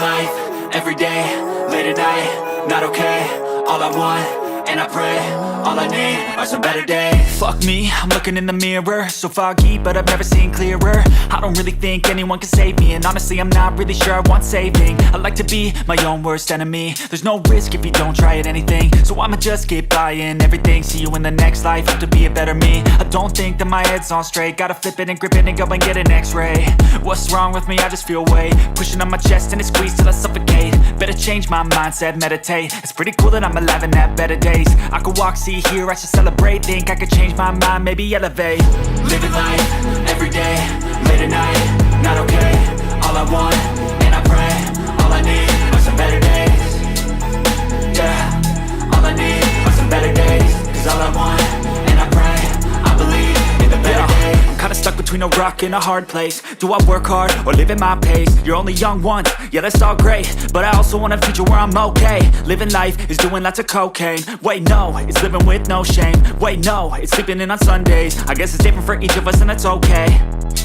life, every day, late at night, not okay. All I want, and I pray, all I need are some better days. Fuck me, I'm looking in the mirror, so foggy, but I've never seen clearer. I don't really think anyone can save me, and honestly I'm not really sure I want saving. I like to be my own worst enemy. There's no risk if you don't try at anything, so I'ma just keep buying everything. See you in the next life, have to be a better me. I don't think that my head's on straight, gotta flip it and grip it and go and get an x-ray. What's wrong with me? I just feel weight pushing on my chest and it squeezes till I suffocate. Better change my mindset, meditate. It's pretty cool that I'm alive and have better days. I could walk, see, hear, I should celebrate. Think I could change my mind, maybe elevate. Living life, every day, late at night, not okay. All I want, and I pray, all I need are some better days. Yeah, all I need are some better days. Cause all I want, and I pray, I believe in the better days. I'm kinda stuck between a rock and a hard place. Do I work hard or live at my pace? You're only young once, yeah that's all great, but I also want a future where I'm okay. Living life is doing lots of cocaine. Wait no, it's living with no shame. Wait no, it's sleeping in on Sundays. I guess it's different for each of us and that's okay.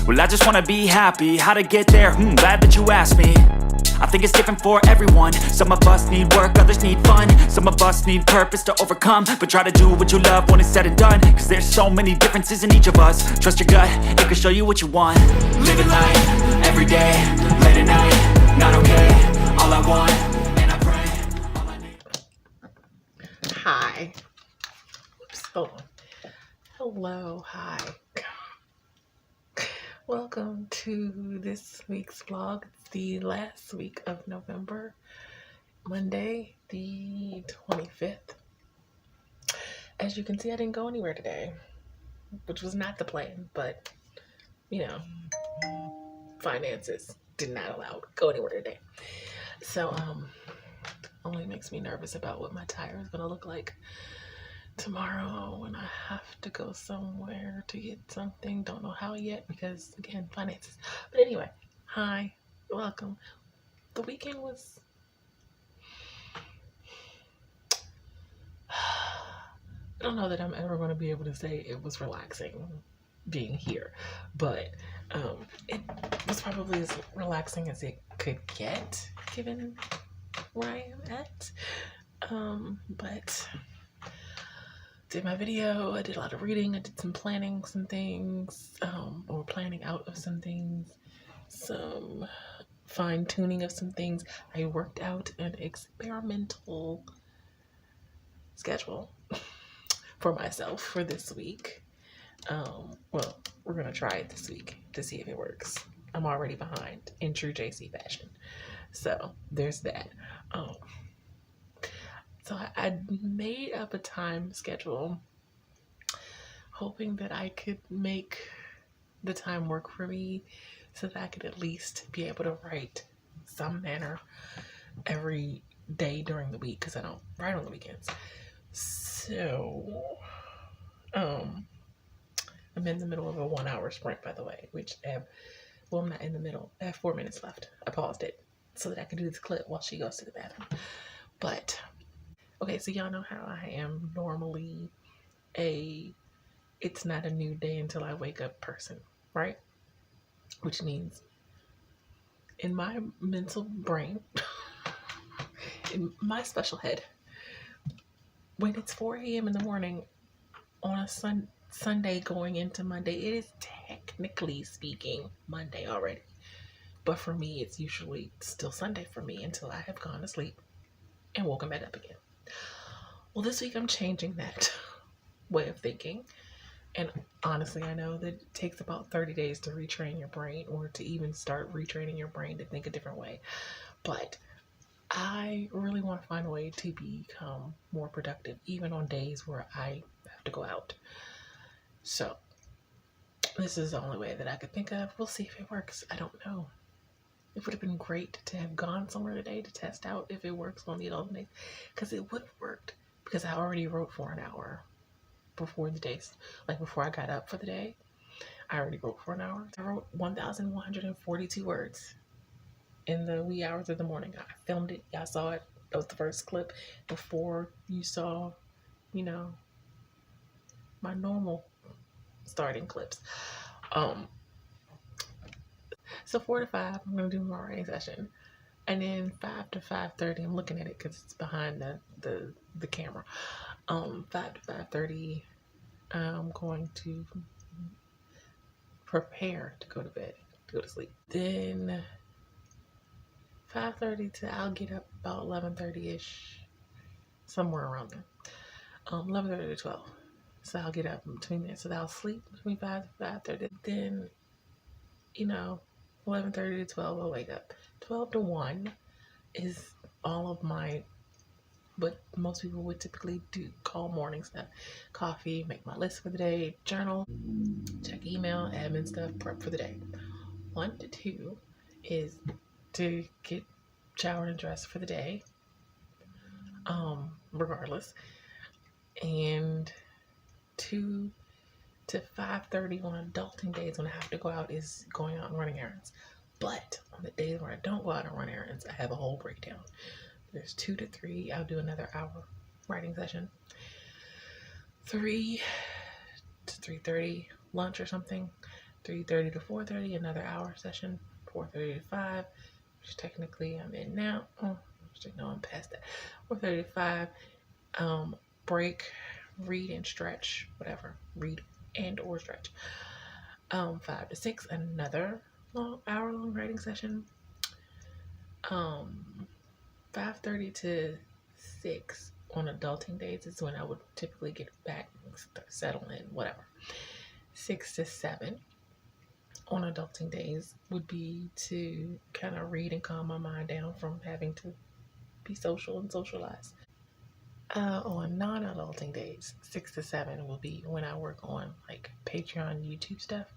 Well I just wanna be happy, how to get there? Glad that you asked me. I think it's different for everyone. Some of us need work, others need fun. Some of us need purpose to overcome. But try to do what you love when it's said and done. Cause there's so many differences in each of us. Trust your gut, it can show you what you want. Living life, every day, late at night, not okay. All I want, and I pray, all I need. Hi. Oops, hold on. Hello, hi. Welcome to this week's vlog. It's the last week of November, Monday, the 25th. As you can see, I didn't go anywhere today, which was not the plan, but, you know, finances did not allow me to go anywhere today. So, only makes me nervous about what my tire is going to look like tomorrow when I have to go somewhere to get something. Don't know how yet because, again, finances. But anyway, hi, welcome. The weekend was... I don't know that I'm ever going to be able to say it was relaxing being here, but it was probably as relaxing as it could get given where I am at. But did my video, I did a lot of reading, I did some planning, some things, or planning out of some things, some fine-tuning of some things. I worked out an experimental schedule for myself for this week. Well, we're gonna try it this week to see if it works. I'm already behind in true JC fashion, so there's that. So I made up a time schedule, hoping that I could make the time work for me so that I could at least be able to write some manner every day during the week, because I don't write on the weekends. So, I'm in the middle of a 1 hour sprint, by the way, which well, I'm not in the middle. I have 4 minutes left. I paused it so that I could do this clip while she goes to the bathroom. But okay, so y'all know how I am normally it's not a new day until I wake up person, right? Which means in my mental brain, in my special head, when it's 4 a.m. in the morning on a Sunday going into Monday, it is technically speaking Monday already. But for me, it's usually still Sunday for me until I have gone to sleep and woken back up again. Well, this week I'm changing that way of thinking. And honestly, I know that it takes about 30 days to retrain your brain, or to even start retraining your brain to think a different way. But I really want to find a way to become more productive, even on days where I have to go out. So this is the only way that I could think of. We'll see if it works. I don't know. It would have been great to have gone somewhere today to test out if it works on the other days, because it would have worked, because I already wrote for an hour before the day, like before I got up for the day. I already wrote for an hour. I wrote 1,142 words in the wee hours of the morning. I filmed it. Y'all saw it. That was the first clip before you saw, you know, my normal starting clips. So 4 to 5, I'm going to do my writing session. And then 5 to 5:30, I'm looking at it because it's behind the camera. 5 to 5:30, I'm going to prepare to go to bed, to go to sleep. Then 5:30 to, I'll get up about 11:30ish, somewhere around there. 11:30 to 12. So I'll get up in between there. So I'll sleep between 5 to 5:30. Then, 11:30 to 12, I'll wake up. 12 to 1 is all of my, what most people would typically do, call morning stuff. Coffee, make my list for the day, journal, check email, admin stuff, prep for the day. 1 to 2 is to get showered and dressed for the day, regardless. And 2 to 5:30 on adulting days when I have to go out is going out and running errands. But on the days where I don't go out and run errands, I have a whole breakdown. There's 2 to 3, I'll do another hour writing session. 3 to 3:30, lunch or something. 3:30 to 4:30, another hour session. 4:30 to 5, which technically I'm in now. No, I'm past that. 4:30 to 5, break, read and stretch, whatever. Read and or stretch. 5 to 6, another hour-long writing session. 5:30 to 6 on adulting days is when I would typically get back, settle in, whatever. 6 to 7 on adulting days would be to kind of read and calm my mind down from having to be social and socialize. On non-adulting days, 6 to 7 will be when I work on like Patreon, YouTube stuff.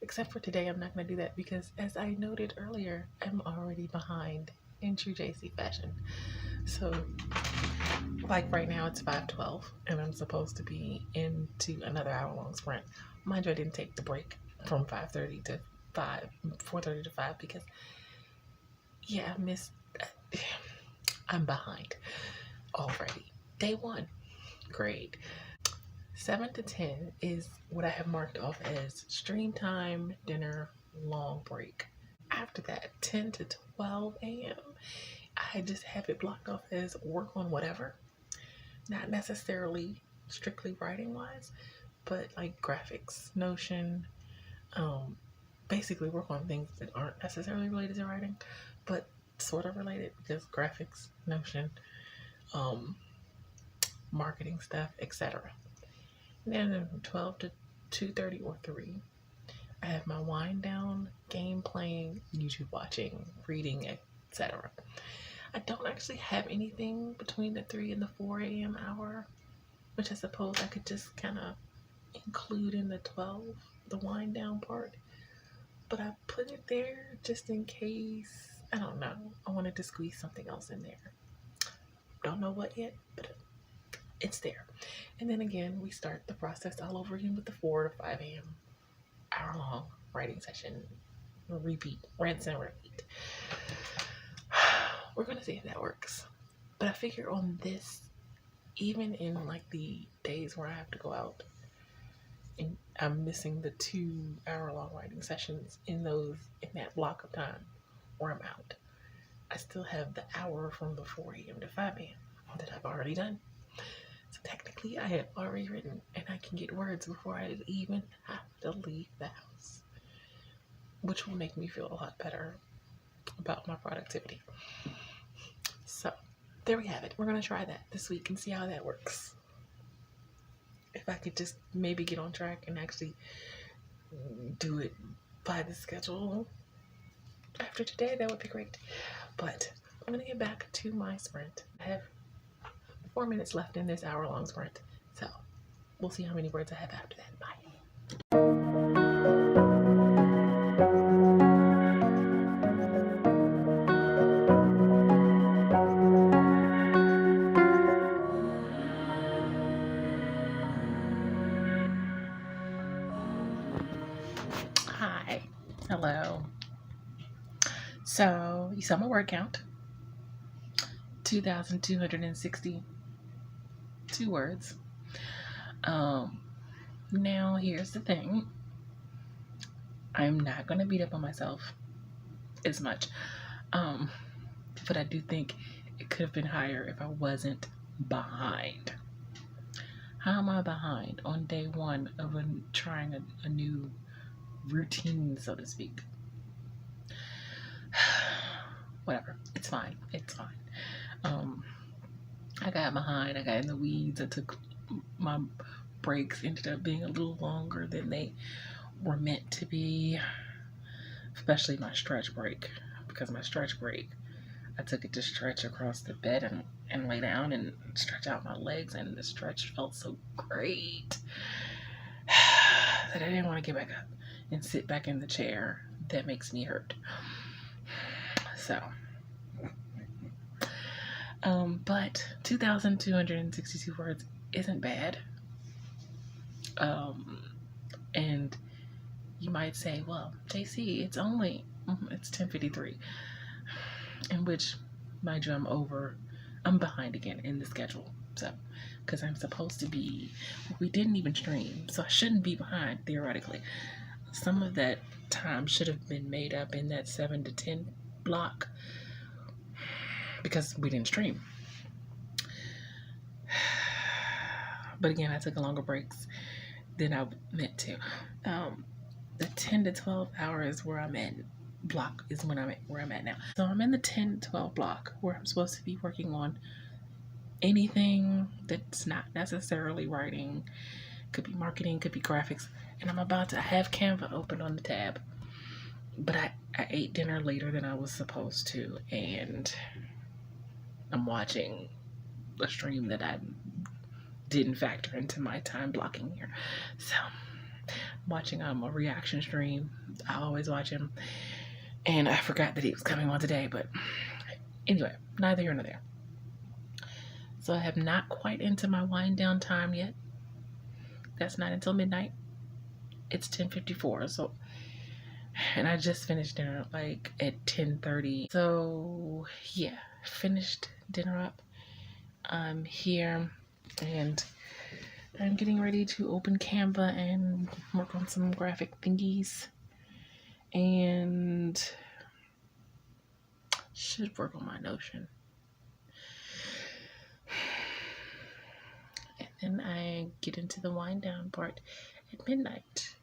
Except for today, I'm not going to do that because, as I noted earlier, I'm already behind in true JC fashion. So, like right now, it's 5:12, and I'm supposed to be into another hour-long sprint. Mind you, I didn't take the break from 5:30 to 5, 4:30 to 5 because, yeah, I'm behind already. Day 1, great. 7 to 10 is what I have marked off as stream time, dinner, long break. After that, 10 to 12 a.m., I just have it blocked off as work on whatever. Not necessarily strictly writing wise, but like graphics, Notion, basically work on things that aren't necessarily related to writing, but sort of related because graphics, Notion, marketing stuff, etc. And then 12 to 2:30 or 3, I have my wind down, game playing, YouTube watching, reading, etc. I don't actually have anything between the 3 and the 4 a.m. hour, which I suppose I could just kind of include in the 12, the wind down part. But I put it there just in case, I don't know, I wanted to squeeze something else in there. Don't know what yet, but it's there. And then again, we start the process all over again with the 4 to 5 a.m. hour-long writing session. Repeat, rinse and repeat. We're going to see if that works. But I figure on this, even in like the days where I have to go out, and I'm missing the 2 hour-long writing sessions in that block of time where I'm out, I still have the hour from the 4 a.m. to 5 a.m. that I've already done. So technically I have already written and I can get words before I even have to leave the house, which will make me feel a lot better about my productivity. So there we have it. We're going to try that this week and see how that works. If I could just maybe get on track and actually do it by the schedule after today, that would be great. But I'm going to get back to my sprint. I have 4 minutes left in this hour-long sprint. So we'll see how many words I have after that. Bye. Hi. Hello. So you saw my word count. 2,262 words. Now here's the thing. I'm not going to beat up on myself as much. but I do think it could have been higher if I wasn't behind. How am I behind on day one of trying a new routine, so to speak? Whatever, it's fine. I got behind. I got in the weeds. I took my breaks, ended up being a little longer than they were meant to be, especially my stretch break, because my stretch break, I took it to stretch across the bed and lay down and stretch out my legs, and the stretch felt so great that I didn't want to get back up and sit back in the chair. That makes me hurt. So, but 2,262 words isn't bad. And you might say, well, JC, it's 10:53, in which, mind you, I'm behind again in the schedule. So, because I'm supposed to be, we didn't even stream, so I shouldn't be behind theoretically. Some of that time should have been made up in that 7 to 10 block because we didn't stream. But again, I took longer breaks than I meant to. The 10 to 12 hours where I'm at block is where I'm at now. So I'm in the 10 to 12 block where I'm supposed to be working on anything that's not necessarily writing. Could be marketing, could be graphics. And I'm about to have Canva open on the tab. But I ate dinner later than I was supposed to, and I'm watching a stream that I didn't factor into my time blocking here. So I'm watching a reaction stream. I always watch him, and I forgot that he was coming on today. But anyway, neither here nor there. So I have not quite into my wind down time yet. That's not until midnight. It's 10:54. So, and I just finished dinner like at 10:30. So yeah, finished dinner up. I'm here and I'm getting ready to open Canva and work on some graphic thingies, and should work on my Notion. And then I get into the wind down part at midnight,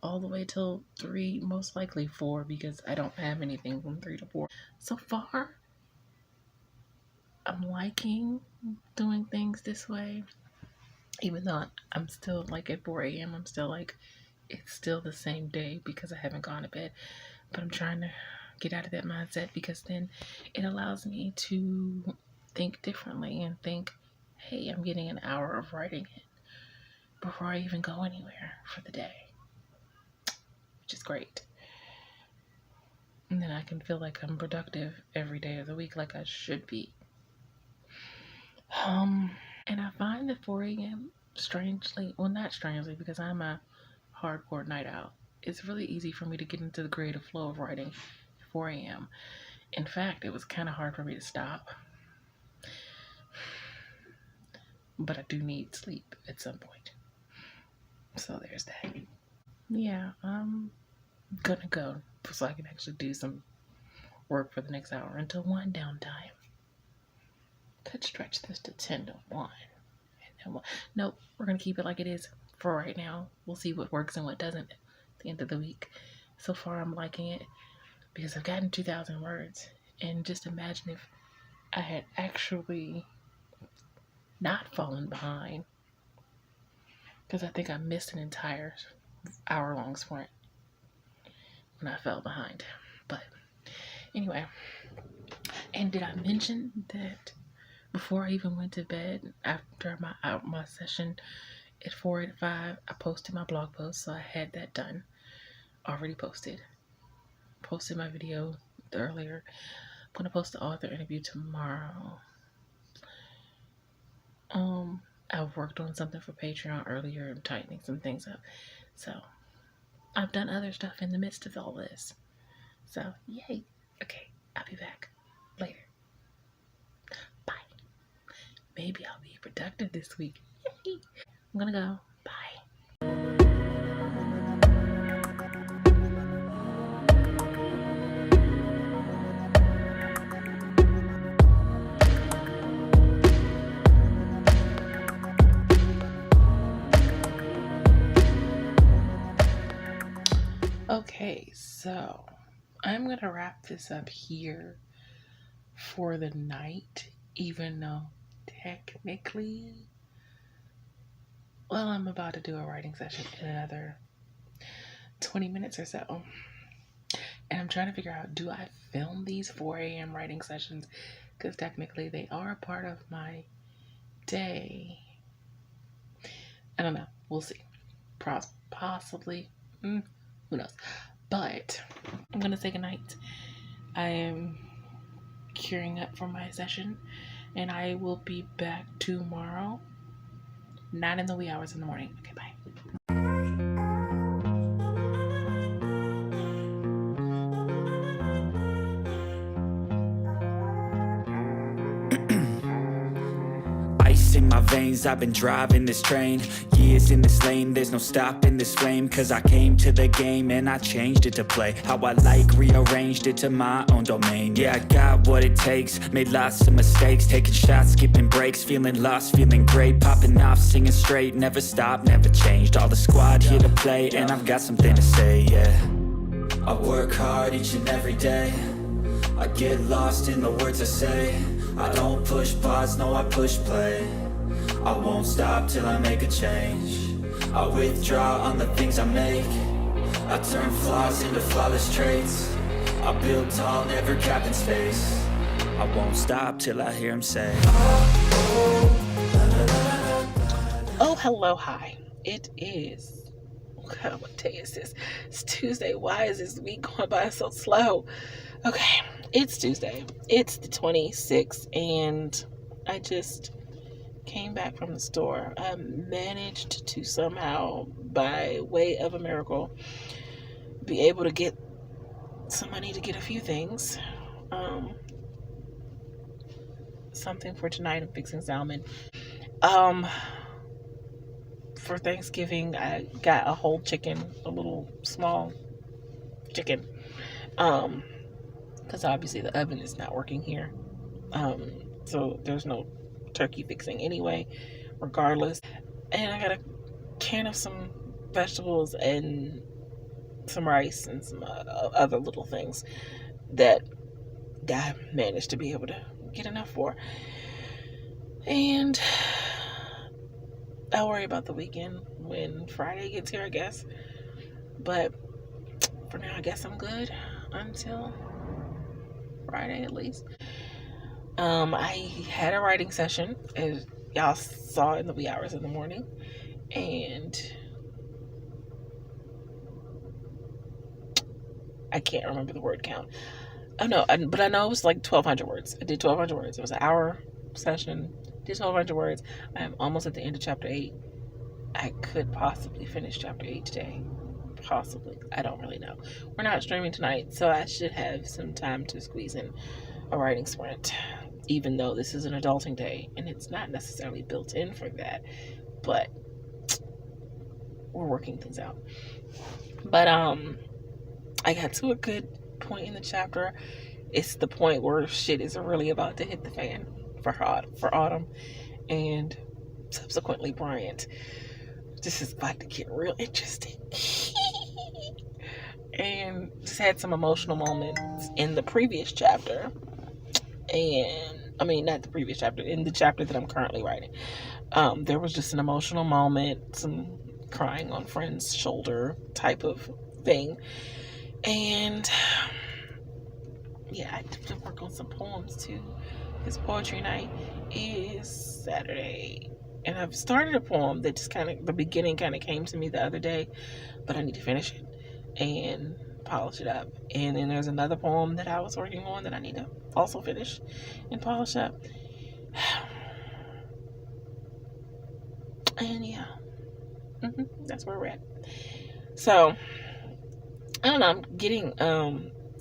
all the way till 3, most likely 4, because I don't have anything from 3 to 4. So far, I'm liking doing things this way, even though I'm still like at 4 a.m. I'm still like, it's still the same day because I haven't gone to bed. But I'm trying to get out of that mindset, because then it allows me to think differently and think, hey, I'm getting an hour of writing in before I even go anywhere for the day, which is great. And then I can feel like I'm productive every day of the week, like I should be. And I find that 4 a.m. strangely, well, not strangely, because I'm a hardcore night owl, it's really easy for me to get into the creative flow of writing at 4 a.m. In fact, it was kind of hard for me to stop. But I do need sleep at some point. So there's that. Yeah, I'm gonna go so I can actually do some work for the next hour until wind down time. Could stretch this to 10 to 1. And then nope, we're gonna keep it like it is for right now. We'll see what works and what doesn't at the end of the week. So far, I'm liking it because I've gotten 2,000 words. And just imagine if I had actually not fallen behind, because I think I missed an entire hour-long sprint when I fell behind. But anyway, and did I mention that before I even went to bed, after my session at 4 to 5, I posted my blog post, so I had that done, already posted my video earlier. I'm gonna post the author interview tomorrow. I've worked on something for Patreon earlier. I'm tightening some things up. So, I've done other stuff in the midst of all this. So, yay. Okay, I'll be back later. Bye. Maybe I'll be productive this week. Yay. I'm gonna go. Bye. Okay, so I'm going to wrap this up here for the night, even though technically, well, I'm about to do a writing session in another 20 minutes or so. And I'm trying to figure out, do I film these 4 a.m. writing sessions? Because technically they are a part of my day. I don't know. We'll see. Possibly. Who knows? But I'm going to say goodnight. I am curing up for my session, and I will be back tomorrow. Not in the wee hours in the morning. Okay, bye. Ice in my veins, I've been driving this train. Years in this lane, there's no stopping this flame. Cause I came to the game and I changed it to play how I like, rearranged it to my own domain. Yeah, I got what it takes, made lots of mistakes, taking shots, skipping breaks, feeling lost, feeling great, popping off, singing straight, never stopped, never changed. All the squad here to play, and I've got something to say, yeah. I work hard each and every day, I get lost in the words I say. I don't push pause, no I push play. I won't stop till I make a change. I withdraw on the things I make. I turn flaws into flawless traits. I build tall, never capped in space. I won't stop till I hear him say, oh, hello, hi. It is, what day is this? It's Tuesday. Why is this week going by so slow? Okay, it's Tuesday. It's the 26th, and I just came back from the store. I managed to somehow, by way of a miracle, be able to get some money to get a few things. Something for tonight. I'm fixing salmon. For Thanksgiving, I got a whole chicken, a little small chicken. Because obviously the oven is not working here. So there's no turkey fixing anyway, regardless. And I got a can of some vegetables and some rice and some other little things that I managed to be able to get enough for. And I'll worry about the weekend when Friday gets here, I guess. But for now, I guess I'm good until Friday at least. I had a writing session, as y'all saw in the wee hours in the morning, and I can't remember the word count. Oh no, but I know it was like 1,200 words. I did 1,200 words. It was an hour session. Did 1,200 words. I am almost at the end of chapter 8. I could possibly finish chapter 8 today. Possibly. I don't really know. We're not streaming tonight, so I should have some time to squeeze in a writing sprint, even though this is an adulting day and it's not necessarily built in for that, but we're working things out. But I got to a good point in the chapter. It's the point where shit is really about to hit the fan for Autumn and subsequently Bryant. This is about to get real interesting. And just had some emotional moments in the previous chapter. And I mean, not the previous chapter, in the chapter that I'm currently writing. There was just an emotional moment, some crying on friend's shoulder type of thing. And yeah, I have to work on some poems too, because poetry night is Saturday. And I've started a poem that just kind of, the beginning kind of came to me the other day, but I need to finish it and polish it up. And then there's another poem that I was working on that I need to also finish and polish up. And yeah, that's where we're at. So I don't know, I'm getting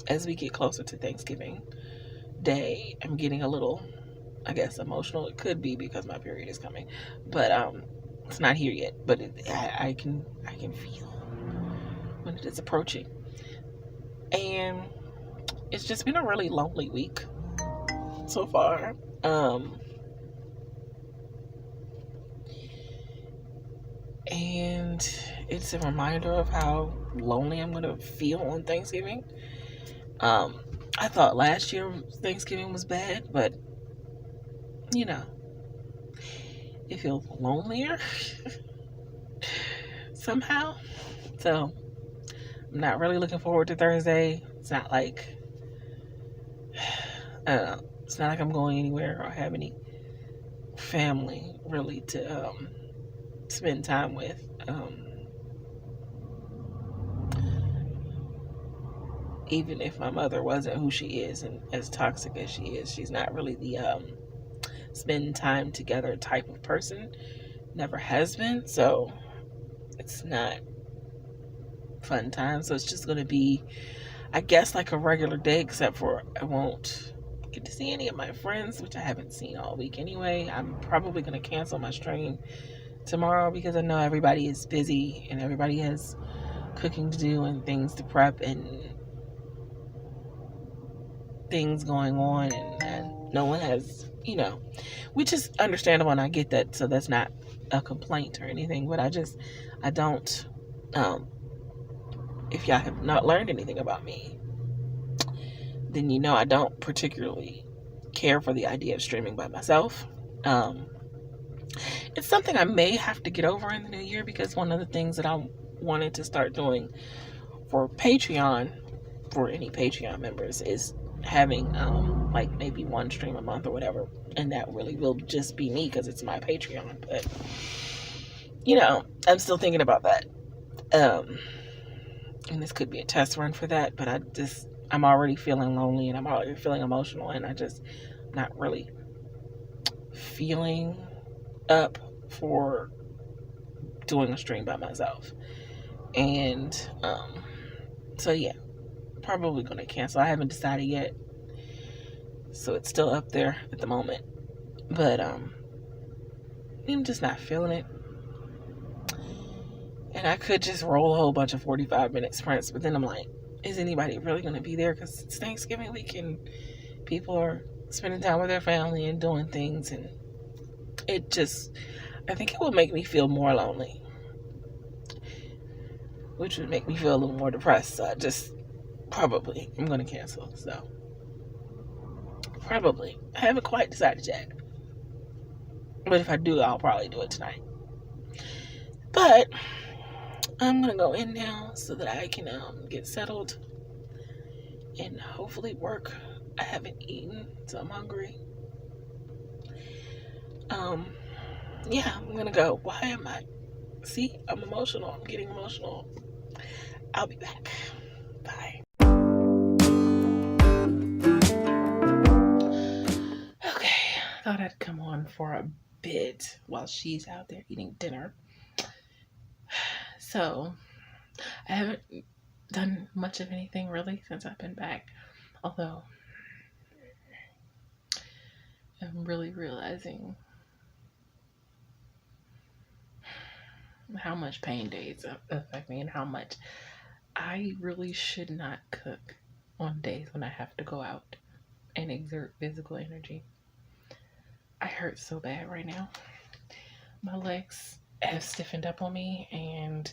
as we get closer to Thanksgiving Day, I'm getting a little, I guess, emotional. It could be because my period is coming, but it's not here yet. But I can feel when it is approaching, and it's just been a really lonely week so far. And it's a reminder of how lonely I'm gonna feel on Thanksgiving. I thought last year Thanksgiving was bad, but you know, it feels lonelier somehow. So I'm not really looking forward to Thursday. It's not like it's not like I'm going anywhere or have any family really to spend time with. Even if my mother wasn't who she is and as toxic as she is, she's not really the spend time together type of person. Never has been. So it's not fun time. So it's just going to be, I guess, like a regular day, except for I won't get to see any of my friends, which I haven't seen all week anyway. I'm probably going to cancel my stream tomorrow because I know everybody is busy and everybody has cooking to do and things to prep and things going on, and no one has, which is understandable, and I get that, so that's not a complaint or anything, but I don't, if y'all have not learned anything about me, then I don't particularly care for the idea of streaming by myself. It's something I may have to get over in the new year, because one of the things that I wanted to start doing for Patreon, for any Patreon members, is having like maybe one stream a month or whatever, and that really will just be me because it's my Patreon. But I'm still thinking about that, and this could be a test run for that, but I'm already feeling lonely and I'm already feeling emotional, and not really feeling up for doing a stream by myself. And so yeah, probably gonna cancel. I haven't decided yet, so it's still up there at the moment, but I'm just not feeling it. And I could just roll a whole bunch of 45-minute sprints, but then I'm like, is anybody really gonna be there? Because it's Thanksgiving week and people are spending time with their family and doing things, and I think it will make me feel more lonely, which would make me feel a little more depressed. So I'm going to cancel. So probably. I haven't quite decided yet. But if I do, I'll probably do it tonight. But I'm going to go in now so that I can get settled and hopefully work. I haven't eaten, so I'm hungry. Yeah, I'm going to go. Why am I? See, I'm emotional. I'm getting emotional. I'll be back. Bye. Okay, thought I'd come on for a bit while she's out there eating dinner. So, I haven't done much of anything really since I've been back. Although, I'm really realizing how much pain days affect me and how much I really should not cook on days when I have to go out and exert physical energy. I hurt so bad right now. My legs have stiffened up on me and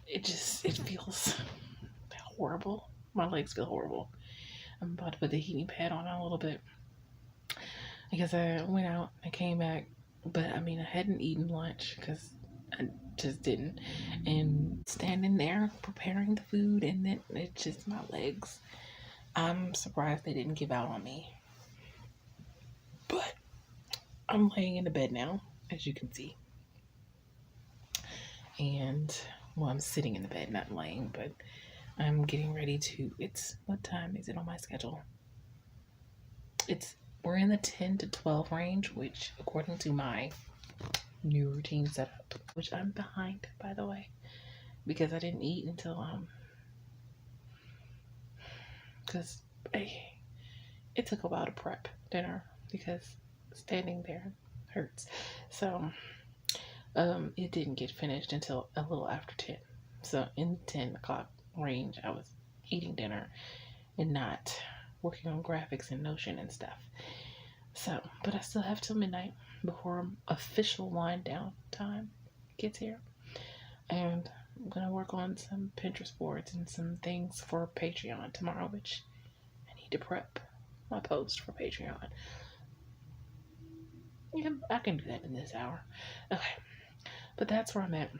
it feels horrible. My legs feel horrible. I'm about to put the heating pad on a little bit because I went out and came back, but I hadn't eaten lunch because I just didn't, and standing there preparing the food, and then it's just my legs. I'm surprised they didn't give out on me, but I'm laying in the bed now, as you can see, and I'm sitting in the bed, not laying, but I'm getting ready to, what time is it on my schedule? We're in the 10 to 12 range, which according to my new routine setup, which I'm behind, by the way, because I didn't eat until because it took a while to prep dinner because standing there hurts. So it didn't get finished until a little after 10. So in the 10 o'clock range, I was eating dinner and not working on graphics and Notion and stuff. So, but I still have till midnight before official wind down time gets here. And I'm gonna work on some Pinterest boards and some things for Patreon tomorrow, which I need to prep my post for Patreon. Yeah, I can do that in this hour. Okay, but that's where I'm at.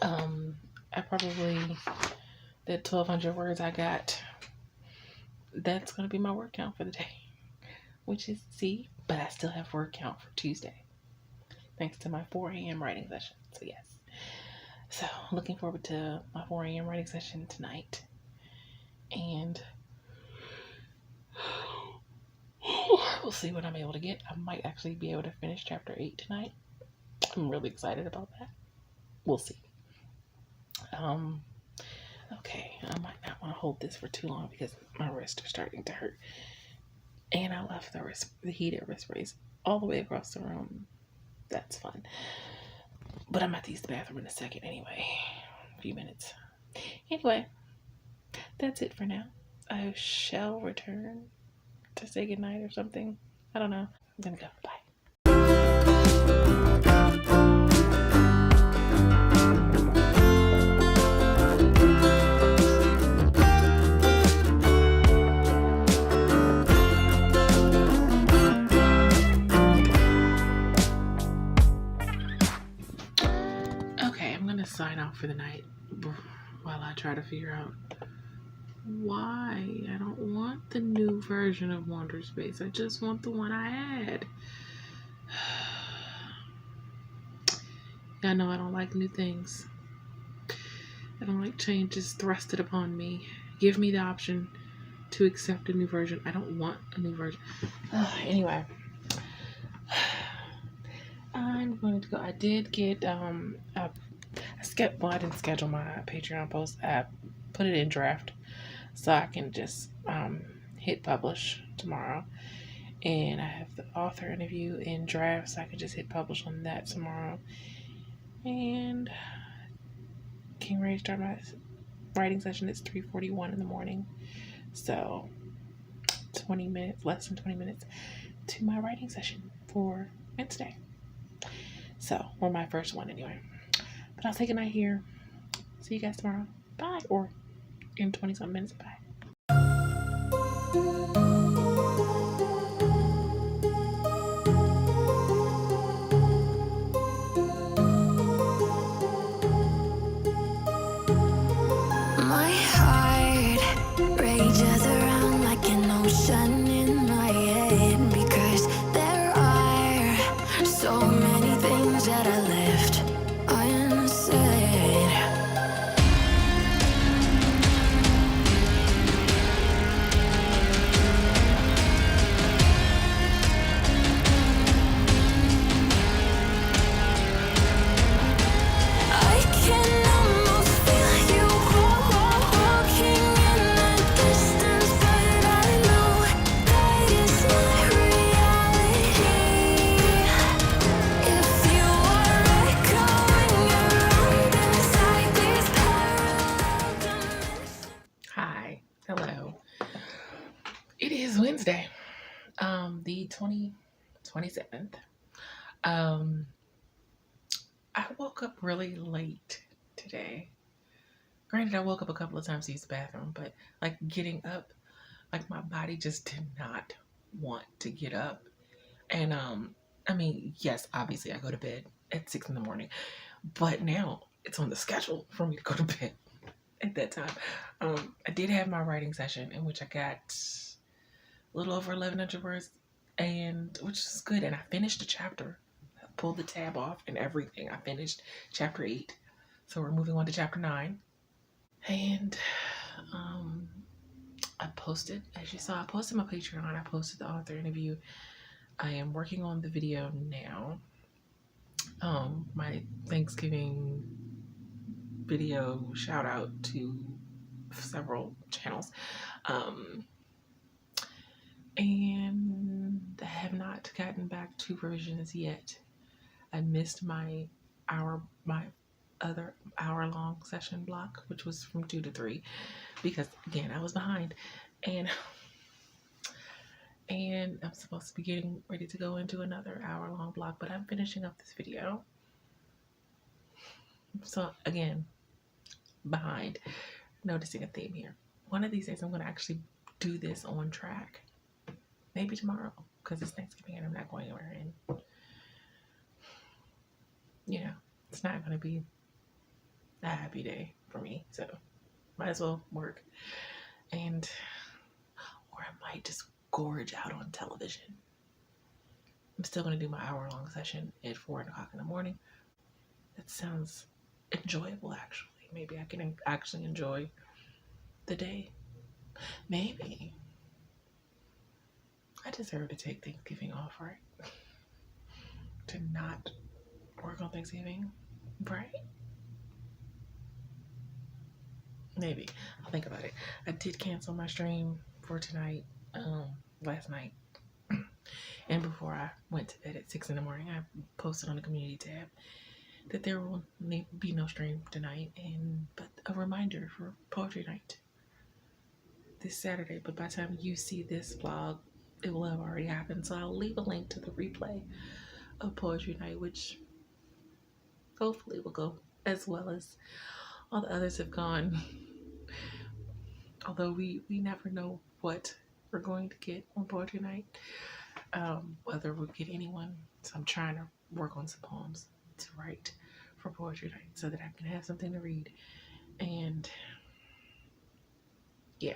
I probably, that 1,200 words I got, that's gonna be my word count for the day, which is C, but I still have word count for Tuesday, thanks to my 4 a.m. writing session. So yes. So looking forward to my 4 a.m. writing session tonight. And we'll see what I'm able to get. I might actually be able to finish chapter 8 tonight. I'm really excited about that. We'll see. Okay, I might not want to hold this for too long because my wrists are starting to hurt. And I left the heated wrist brace all the way across the room. That's fun. But I'm about to use the bathroom in a second anyway. A few minutes. Anyway, that's it for now. I shall return to say goodnight or something. I don't know. I'm gonna go. Bye. Okay, I'm gonna sign off for the night while I try to figure out why I don't want the new version of Wonder Space. I just want the one I had. I know I don't like new things. I don't like changes thrusted upon me. Give me the option to accept a new version. I don't want a new version. Anyway, I'm going to go. I did get I didn't schedule my Patreon post. I put it in draft so I can just hit publish tomorrow. And I have the author interview in draft, so I can just hit publish on that tomorrow. And getting ready to start my writing session. It's 3:41 in the morning, so 20 minutes, less than 20 minutes to my writing session for Wednesday. So, or my first one anyway. But I'll take a night here. See you guys tomorrow. Bye. Or in 20-something minutes. Bye. My heart rages around like an ocean in my head, because there are so many things that I left unsaid. I can almost feel you walking in the distance, but I know that it's not reality. If you are echoing around inside these parallel dimensions. Hi. Hello. It is Wednesday. The 27th. I woke up really late today. Granted, I woke up a couple of times to use the bathroom, but like getting up, like my body just did not want to get up. And I mean, yes, obviously I go to bed at 6 in the morning, but now it's on the schedule for me to go to bed at that time. I did have my writing session in which I got a little over 1,100 words, and which is good. And I finished the chapter. I pulled the tab off and everything. I finished chapter 8, so we're moving on to chapter 9. And I posted, as you saw, I posted my Patreon. I posted the author interview. I am working on the video now. My Thanksgiving video shout out to several channels. And I have not gotten back to revisions yet. I missed my other hour-long session block, which was from 2 to 3, because again I was behind, and I'm supposed to be getting ready to go into another hour-long block, but I'm finishing up this video. So again, behind, noticing a theme here. One of these days I'm going to actually do this on track. Maybe tomorrow, because it's Thanksgiving and I'm not going anywhere. And, you know, it's not going to be a happy day for me. So might as well work. And, or I might just gorge out on television. I'm still going to do my hour-long session at 4 o'clock in the morning. That sounds enjoyable, actually. Maybe I can actually enjoy the day. Maybe. I deserve to take Thanksgiving off, right? To not work on Thanksgiving, right? Maybe. I'll think about it. I did cancel my stream for tonight, last night. And before I went to bed at 6 in the morning, I posted on the community tab that there will be no stream tonight, but a reminder for poetry night this Saturday. But by the time you see this vlog, it will have already happened. So I'll leave a link to the replay of poetry night, which hopefully will go as well as all the others have gone. Although we never know what we're going to get on poetry night, whether we'll get anyone. So I'm trying to work on some poems to write for poetry night so that I can have something to read. And yeah,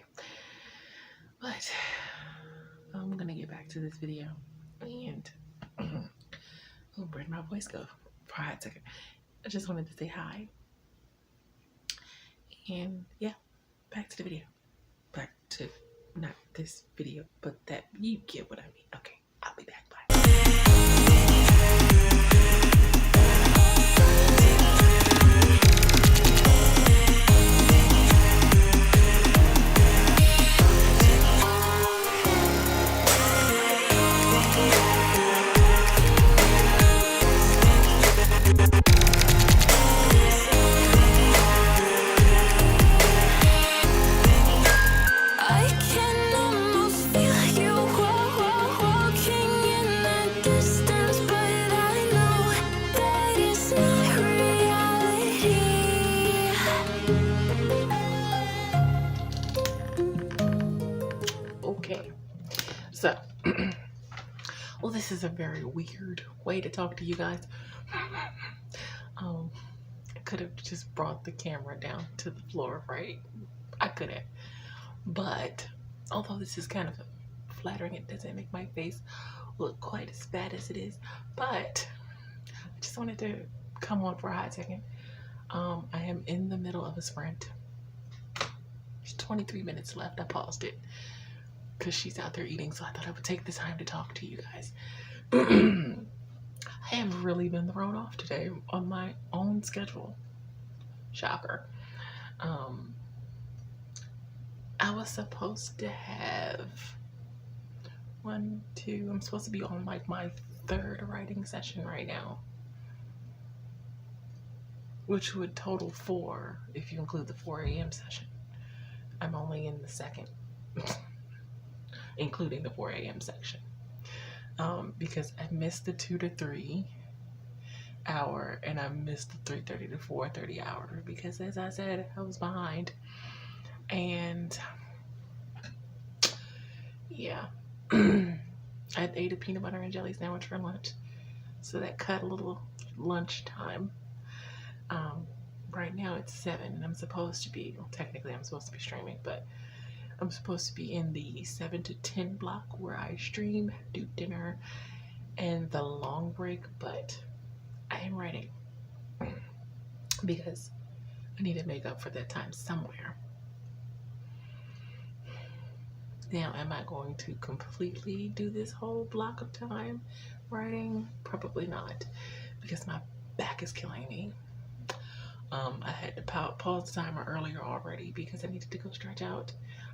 but I'm gonna get back to this video. And oh, where'd my voice go for a hot second? I just wanted to say hi. And yeah, back to the video. Back to not this video, but that, you get what I mean. Okay, I'll be back. Bye. I can almost feel you walking in the distance, but I know that it's not reality. Okay, so well, this is a very weird way to talk to you guys. I could have just brought the camera down to the floor, right? I could have, but although this is kind of flattering, it doesn't make my face look quite as bad as it is. But I just wanted to come on for a hot second. I am in the middle of a sprint. There's 23 minutes left. I paused it because she's out there eating, so I thought I would take the time to talk to you guys. I have really been thrown off today on my own schedule. Shocker. I was supposed to have I'm supposed to be on like my third writing session right now, which would total 4 if you include the 4 a.m. session. I'm only in the second, including the 4 a.m. section, because I missed the 2 to 3 hour and I missed the 3:30 to 4:30 hour because, as I said, I was behind. And yeah, I ate a peanut butter and jelly sandwich for lunch, so that cut a little lunch time. Right now it's 7 and I'm supposed to be, well, technically I'm supposed to be streaming, but I'm supposed to be in the 7 to 10 block where I stream, do dinner, and the long break. But I am writing because I need to make up for that time somewhere. Now, am I going to completely do this whole block of time writing? Probably not, because my back is killing me. I had to pause the timer earlier already because I needed to go stretch out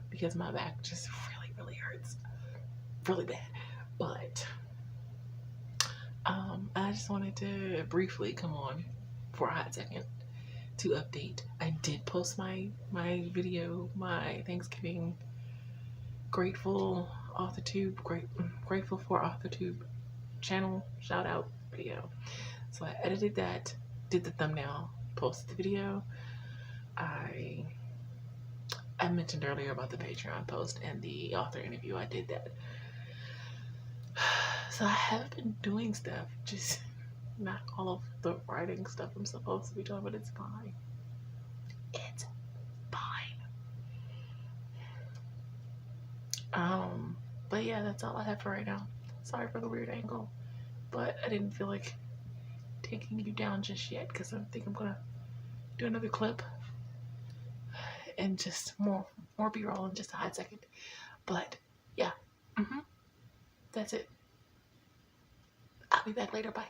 because my back just really, really hurts. Really bad. But I just wanted to briefly come on for a hot second to update. I did post my video, my Thanksgiving grateful grateful for AuthorTube channel shout out video. So I edited that, did the thumbnail, posted the video, I mentioned earlier about the Patreon post and the author interview. I did that. So I have been doing stuff, just not all of the writing stuff I'm supposed to be doing, but it's fine. It's fine. But yeah, that's all I have for right now. Sorry for the weird angle, but I didn't feel like taking you down just yet because I think I'm gonna do another clip and just more B-roll in just a hot second. But yeah, that's it. I'll be back later. Bye.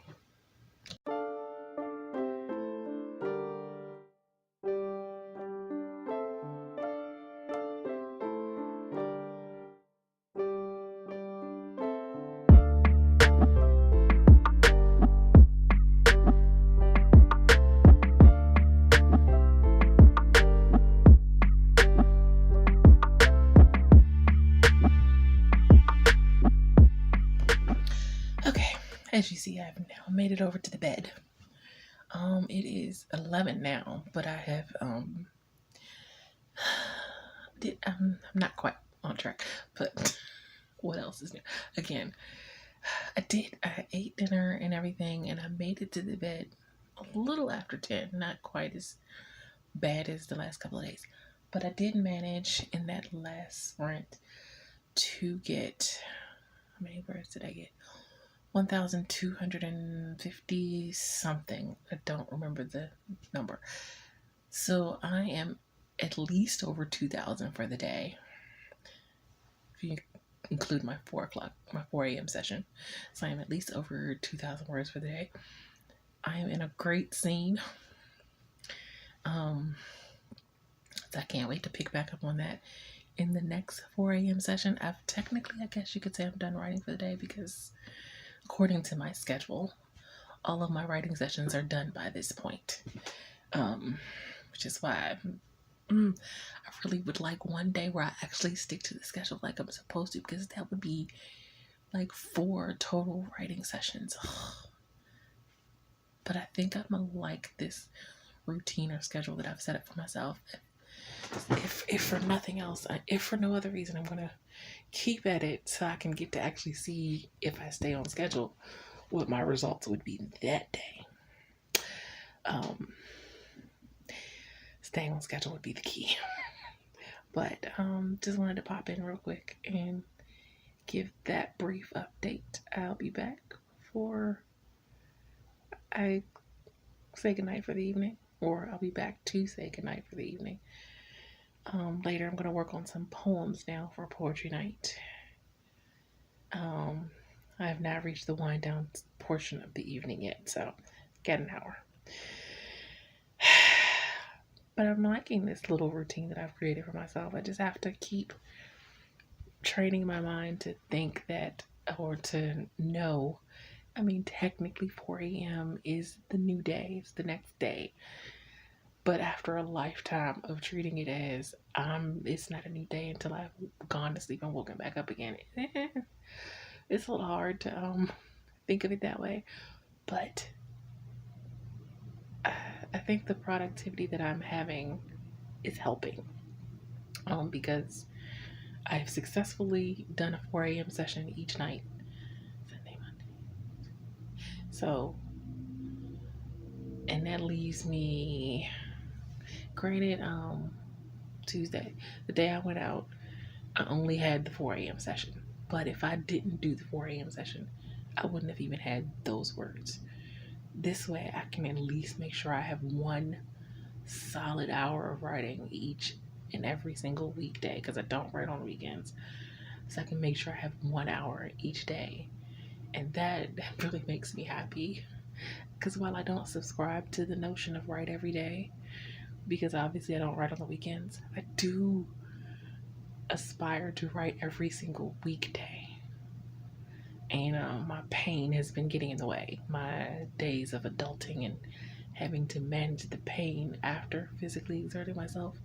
As you see, I've now made it over to the bed. It is 11 now, but I have I'm not quite on track, but what else is new? Again, I ate dinner and everything, and I made it to the bed a little after 10, not quite as bad as the last couple of days, but I did manage in that last sprint to get, how many words did I get? 1,250 something. I don't remember the number. So I am at least over 2,000 for the day, if you include my 4 a.m. session. So I am at least over 2,000 words for the day. I am in a great scene. So I can't wait to pick back up on that in the next 4 a.m. session. I've technically, I guess you could say, I'm done writing for the day because according to my schedule, all of my writing sessions are done by this point, which is why I really would like one day where I actually stick to the schedule like I'm supposed to, because that would be like 4 total writing sessions. But I think I'm gonna like this routine or schedule that I've set up for myself. If for nothing else, if for no other reason, I'm gonna keep at it so I can get to actually see, if I stay on schedule, what my results would be that day. Staying on schedule would be the key. But just wanted to pop in real quick and give that brief update. I'll be back before I say goodnight for the evening, or I'll be back to say goodnight for the evening. Later, I'm going to work on some poems now for poetry night. I have not reached the wind down portion of the evening yet, so got an hour. But I'm liking this little routine that I've created for myself. I just have to keep training my mind to think that, or to know. I mean, technically 4 a.m. is the new day. It's the next day. But after a lifetime of treating it as it's not a new day until I've gone to sleep and woken back up again, it's a little hard to think of it that way. But I think the productivity that I'm having is helping, because I've successfully done a 4 a.m. session each night. Sunday, Monday. So, and that leaves me, granted, Tuesday, the day I went out, I only had the 4 a.m. session. But if I didn't do the 4 a.m. session, I wouldn't have even had those words. This way, I can at least make sure I have 1 solid hour of writing each and every single weekday, because I don't write on weekends. So I can make sure I have 1 hour each day. And that really makes me happy. Because while I don't subscribe to the notion of write every day, because obviously I don't write on the weekends, I do aspire to write every single weekday. And my pain has been getting in the way. My days of adulting and having to manage the pain after physically exerting myself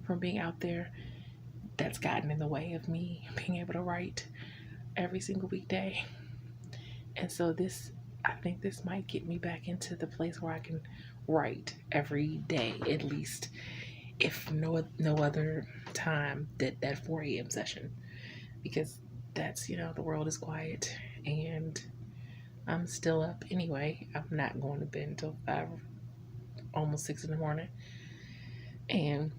from being out there, that's gotten in the way of me being able to write every single weekday. And so I think this might get me back into the place where I can write every day, at least, if no other time, that 4 a.m. session, because that's, the world is quiet and I'm still up anyway. I'm not going to bed until 5, almost 6 in the morning. And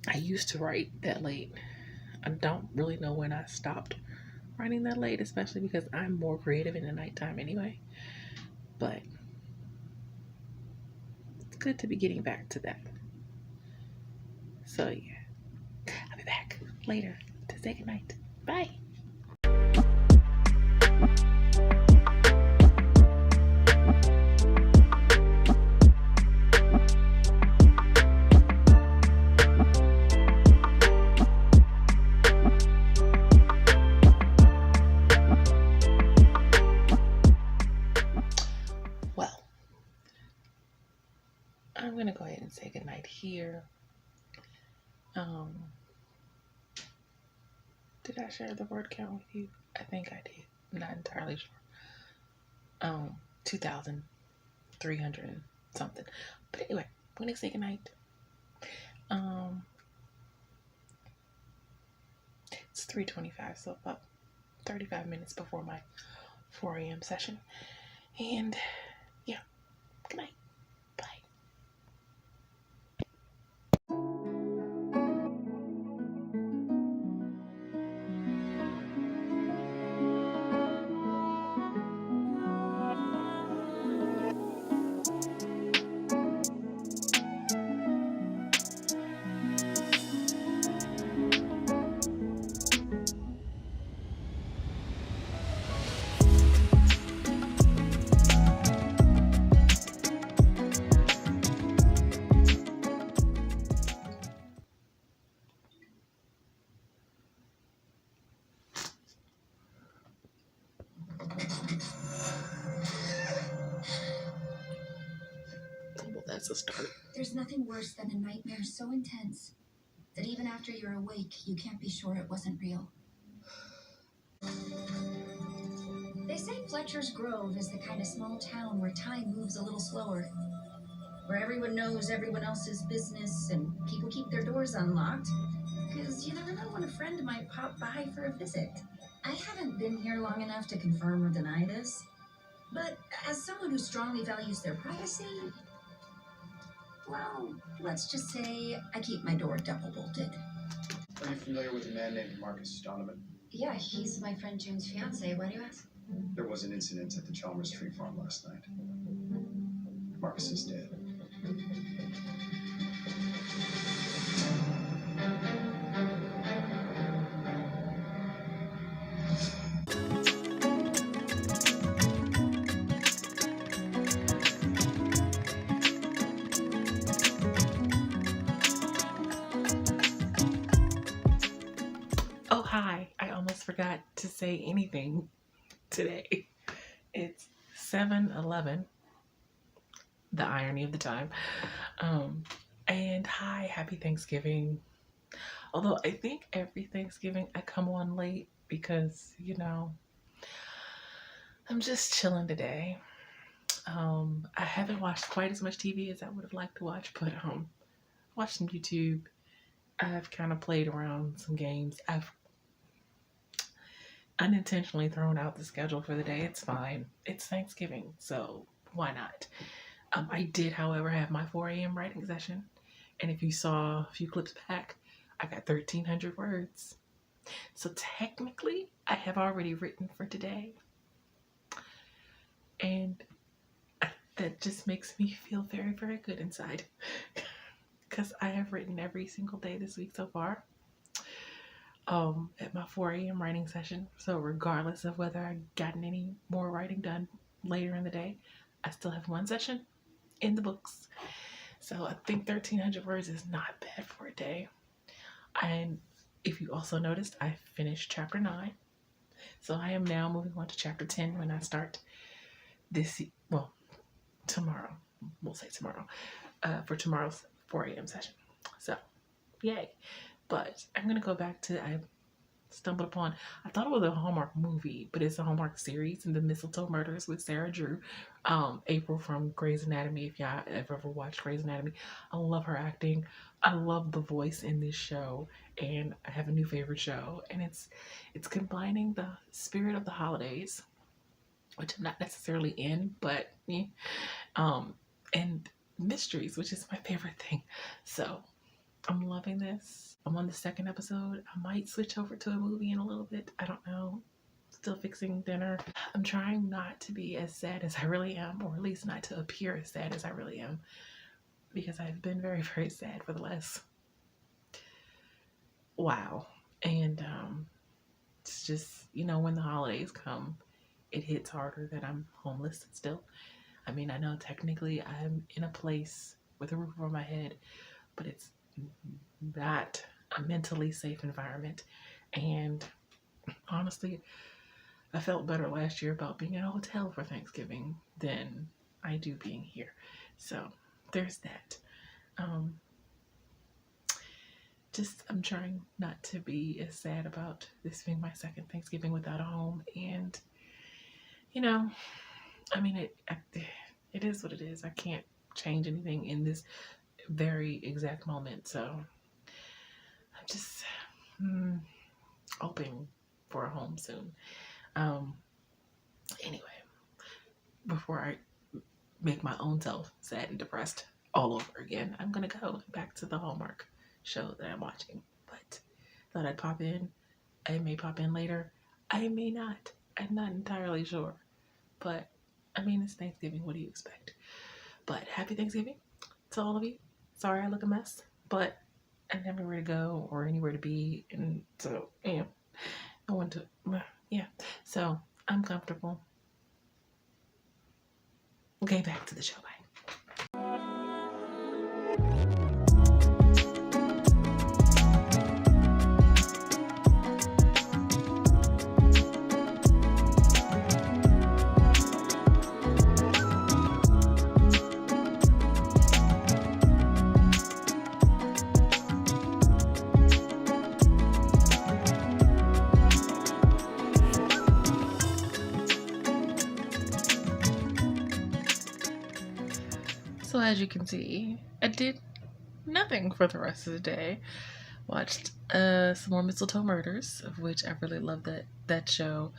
I used to write that late. I don't really know when I stopped writing that late, especially because I'm more creative in the nighttime anyway. But it's good to be getting back to that. So yeah, I'll be back later to say goodnight. Bye. Well, I'm going to go ahead and say goodnight here. Did I share the word count with you? I think I did. I'm not entirely sure. 2,300 and something. But anyway, I'm going to say goodnight. It's 3:25, so about 35 minutes before my 4 a.m. session. And yeah, good night. Bye. Well, that's a start. There's nothing worse than a nightmare so intense that even after you're awake, you can't be sure it wasn't real. They say Fletcher's Grove is the kind of small town where time moves a little slower, where everyone knows everyone else's business and people keep their doors unlocked, because you never know when a friend might pop by for a visit. I haven't been here long enough to confirm or deny this, but as someone who strongly values their privacy, well, let's just say I keep my door double bolted. Are you familiar with a man named Marcus Donovan? Yeah, he's my friend June's fiance. Why do you ask? There was an incident at the Chalmers Tree Farm last night. Marcus is dead. Oh, hi. I almost forgot to say anything today. It's 7:11. The irony of the time. And hi, happy Thanksgiving. Although I think every Thanksgiving I come on late because, I'm just chilling today. I haven't watched quite as much TV as I would have liked to watch, but watched some YouTube. I've kind of played around some games. I've unintentionally thrown out the schedule for the day. It's fine. It's Thanksgiving, so why not? I did, however, have my 4 a.m. writing session, and if you saw a few clips back, I got 1,300 words. So technically, I have already written for today, and that just makes me feel very, very good inside, because I have written every single day this week so far. At my 4 a.m. writing session. So regardless of whether I've gotten any more writing done later in the day, I still have one session in the books. So I think 1,300 words is not bad for a day. And if you also noticed, I finished chapter 9. So I am now moving on to chapter 10 when I start tomorrow. We'll say tomorrow. For tomorrow's 4 a.m. session. So, yay. But I'm going to go back to, stumbled upon. I thought it was a Hallmark movie, but it's a Hallmark series, and The Mistletoe Murders with Sarah Drew. April from Grey's Anatomy. If y'all have ever watched Grey's Anatomy, I love her acting. I love the voice in this show, and I have a new favorite show, and it's combining the spirit of the holidays, which I'm not necessarily in, but yeah, and mysteries, which is my favorite thing. So I'm loving this. I'm on the second episode. I might switch over to a movie in a little bit. I don't know. Still fixing dinner. I'm trying not to be as sad as I really am, or at least not to appear as sad as I really am, because I've been very, very sad for the last while. And it's just, when the holidays come, it hits harder that I'm homeless still. I mean, I know technically I'm in a place with a roof over my head, but it's not a mentally safe environment. And honestly, I felt better last year about being in a hotel for Thanksgiving than I do being here. So there's that. I'm trying not to be as sad about this being my second Thanksgiving without a home. And, I mean, it is what it is. I can't change anything in this very exact moment. So I'm just hoping for a home soon. Anyway, before I make my own self sad and depressed all over again, I'm gonna go back to the Hallmark show that I'm watching. But thought I'd pop in. I may pop in later. I may not. I'm not entirely sure. But I mean, it's Thanksgiving. What do you expect? But happy Thanksgiving to all of you. Sorry I look a mess, but I have nowhere to go or anywhere to be, and so I want to. So I'm comfortable. Okay, back to the show. Bye. So as you can see, I did nothing for the rest of the day. Watched some more Mistletoe Murders, of which I really love that show.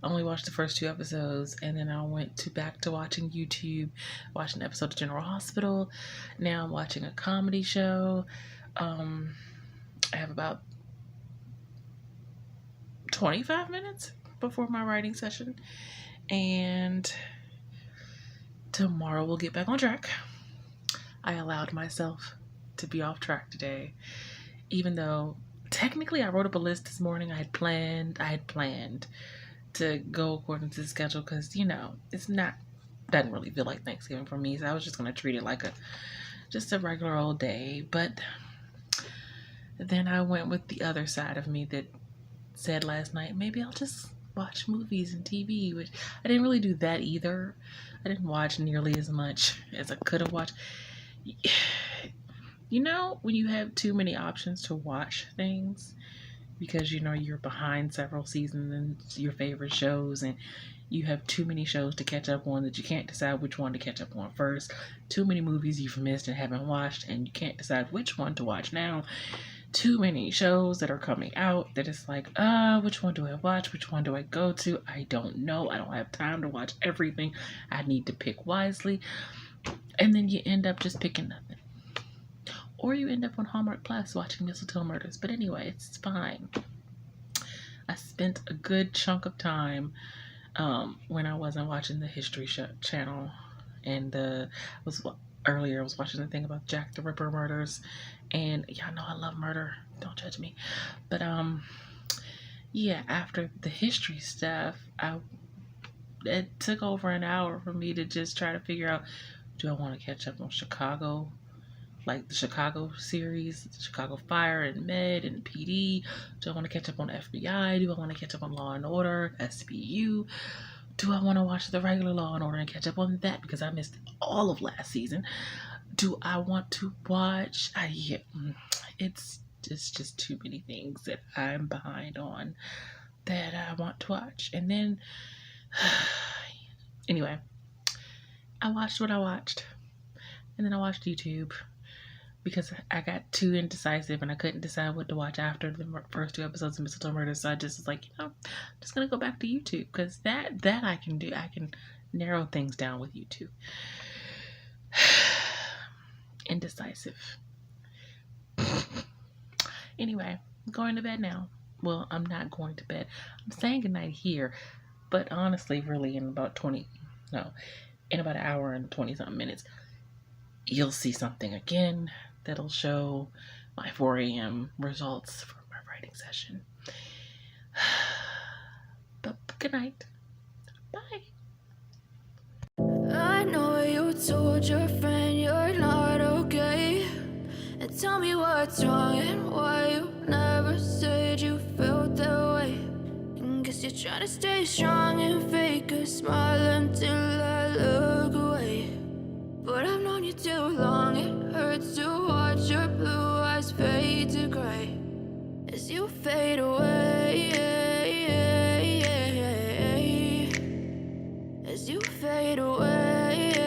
I only watched the first 2 episodes, and then I went back to watching YouTube, watching an episode of General Hospital. Now I'm watching a comedy show. I have about 25 minutes before my writing session, and tomorrow we'll get back on track. I allowed myself to be off track today, even though technically I wrote up a list this morning. I had planned to go according to the schedule, because doesn't really feel like Thanksgiving for me, so I was just going to treat it like just a regular old day. But then I went with the other side of me that said last night, maybe I'll just watch movies and TV, which I didn't really do that either. I didn't watch nearly as much as I could have watched. When you have too many options to watch things, because you're behind several seasons and your favorite shows, and you have too many shows to catch up on that you can't decide which one to catch up on first, too many movies you've missed and haven't watched, and you can't decide which one to watch now, too many shows that are coming out that it's like, which one do I watch? Which one do I go to? I don't know. I don't have time to watch everything. I need to pick wisely. And then you end up just picking nothing. Or you end up on Hallmark Plus watching Mistletoe Murders. But anyway, it's fine. I spent a good chunk of time when I wasn't watching the History channel. And I was watching the thing about Jack the Ripper murders. And y'all know I love murder. Don't judge me. But after the history stuff, it took over an hour for me to just try to figure out, do I want to catch up on Chicago? Like the Chicago series, the Chicago Fire and Med and PD? Do I want to catch up on FBI? Do I want to catch up on Law and Order, SVU? Do I want to watch the regular Law and Order and catch up on that because I missed all of last season? Do I want to watch? It's it's just too many things that I'm behind on that I want to watch. And then, anyway, I watched what I watched. And then I watched YouTube because I got too indecisive and I couldn't decide what to watch after the first 2 episodes of Mistletoe Murder. So I just was like, I'm just going to go back to YouTube because that I can do. I can narrow things down with YouTube. Indecisive. Anyway, I'm going to bed now. Well, I'm not going to bed. I'm saying goodnight here, but honestly, really in about in about an hour and 20 something minutes, you'll see something again that'll show my 4 a.m. results for my writing session. But good night. Bye. I know you told your friend you're not okay, and tell me what's wrong and why you never said you felt that way. And guess you're trying to stay strong and fake a smile until I look away. But I've known you too long, it hurts to watch your blue eyes fade to gray as you fade away, as you fade away.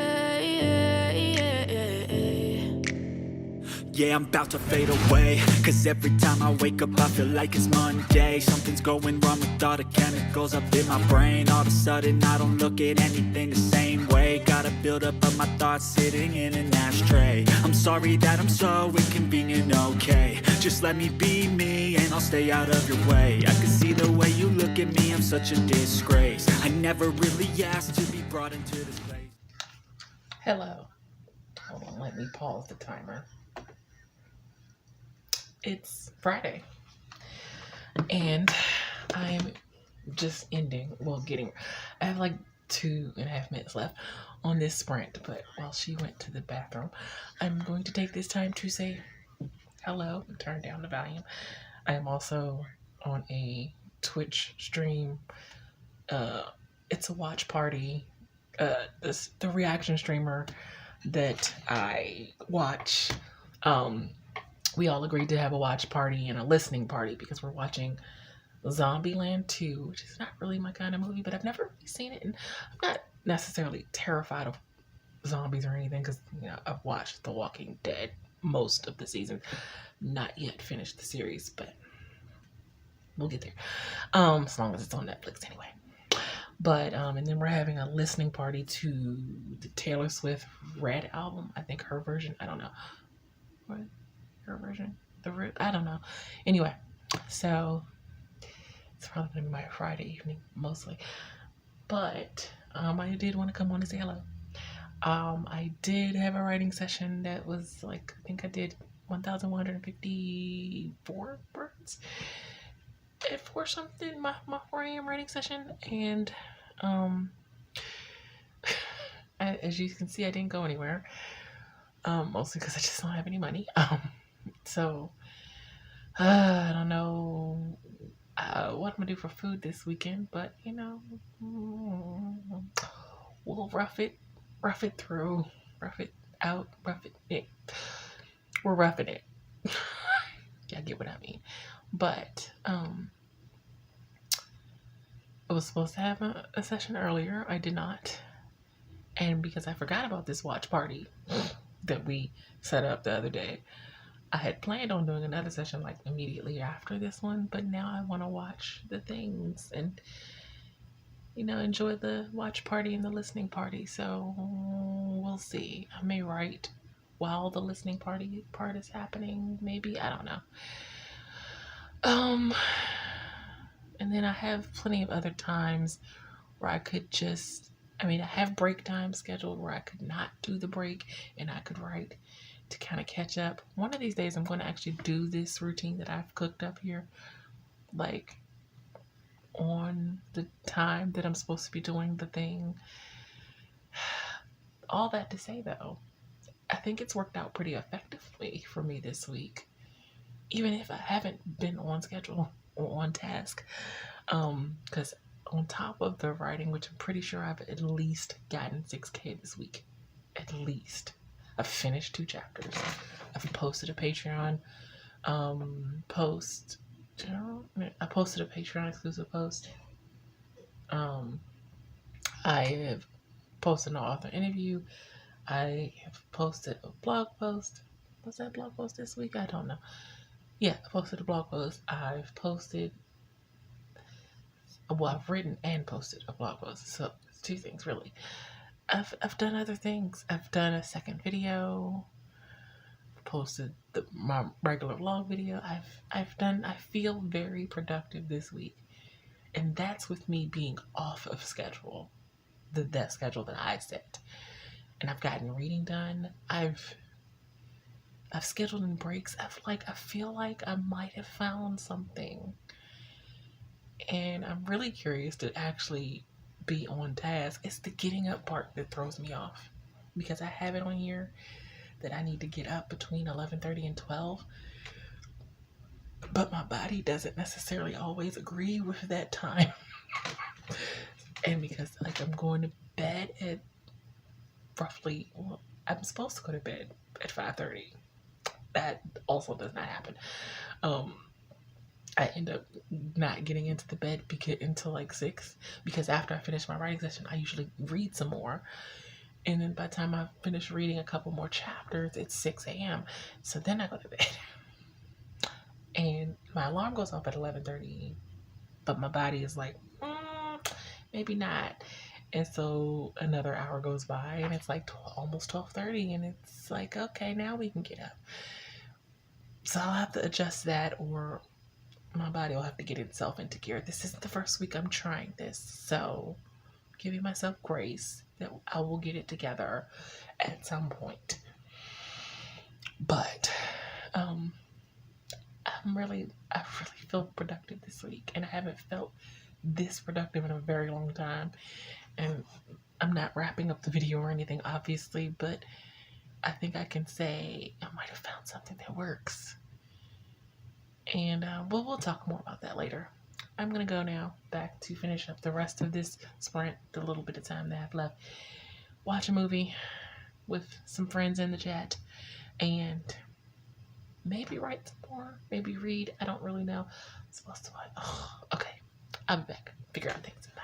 Yeah, I'm about to fade away, cause every time I wake up I feel like it's Monday. Something's going wrong with all the chemicals up in my brain. All of a sudden I don't look at anything the same way. Got a buildup of my thoughts sitting in an ashtray. I'm sorry that I'm so inconvenient, okay. Just let me be me and I'll stay out of your way. I can see the way you look at me, I'm such a disgrace. I never really asked to be brought into this place. Hello. Hold on, let me pause the timer. It's Friday, and I'm just I have like 2.5 minutes left on this sprint, but while she went to the bathroom, I'm going to take this time to say hello and turn down the volume. I am also on a Twitch stream. It's a watch party. The reaction streamer that I watch, we all agreed to have a watch party and a listening party because we're watching Zombieland 2, which is not really my kind of movie, but I've never really seen it, and I'm not necessarily terrified of zombies or anything because I've watched The Walking Dead most of the season, not yet finished the series, but we'll get there, as long as it's on Netflix anyway. But and then we're having a listening party to the Taylor Swift Red album. I think her version. I don't know. What? Her version? I don't know. Anyway, so it's probably gonna be my Friday evening mostly. But I did want to come on and say hello. I did have a writing session that was like, I think I did 1,154 words at 4 something, my 4 a.m. writing session, and as you can see, I didn't go anywhere, mostly because I just don't have any money, so I don't know what I'm gonna do for food this weekend, but we'll rough it through, rough it out, rough it. We're roughing it. Yeah, get what I mean. But I was supposed to have a session earlier. I did not. And because I forgot about this watch party that we set up the other day, I had planned on doing another session like immediately after this one, but now I want to watch the things and enjoy the watch party and the listening party. So we'll see. I may write while the listening party part is happening, maybe. I don't know. And then I have plenty of other times where I could I have break time scheduled where I could not do the break and I could write to kind of catch up. One of these days I'm going to actually do this routine that I've cooked up here, like on the time that I'm supposed to be doing the thing. All that to say though, I think it's worked out pretty effectively for me this week, even if I haven't been on schedule or on task, because on top of the writing, which I'm pretty sure I've at least gotten 6K this week, at least. I've finished 2 chapters. I've posted a Patreon post. I posted a Patreon exclusive post. I have posted an author interview. I have posted a blog post. Was that blog post this week? I don't know. Yeah, I posted a blog post. I've written and posted a blog post. So it's two things really. I've done other things. I've done a second video. Posted my regular vlog video. I feel very productive this week, and that's with me being off of schedule, that schedule that I set. And I've gotten reading done. I've scheduled in breaks. I feel like I might have found something, and I'm really curious to actually be on task. It's the getting up part that throws me off, because I have it on here that I need to get up between 11:30 and 12, but my body doesn't necessarily always agree with that time. And because I'm going to bed at roughly, I'm supposed to go to bed at 5:30. That also does not happen. I end up not getting into the bed until 6, because after I finish my writing session, I usually read some more. And then by the time I finish reading a couple more chapters, it's 6 a.m. So then I go to bed. And my alarm goes off at 11:30, but my body is like, maybe not. And so another hour goes by, and it's almost 12:30, and it's okay, now we can get up. So I'll have to adjust that, or my body will have to get itself into gear. This isn't the first week I'm trying this, so giving myself grace that I will get it together at some point. But I really feel productive this week, and I haven't felt this productive in a very long time. And I'm not wrapping up the video or anything, obviously, but I think I can say I might have found something that works. And we'll talk more about that later. I'm gonna go now back to finish up the rest of this sprint, the little bit of time that I have left. Watch a movie with some friends in the chat, and maybe write some more, maybe read. I don't really know. I'm supposed to watch. Oh, okay. I'll be back. Figure out things. Bye.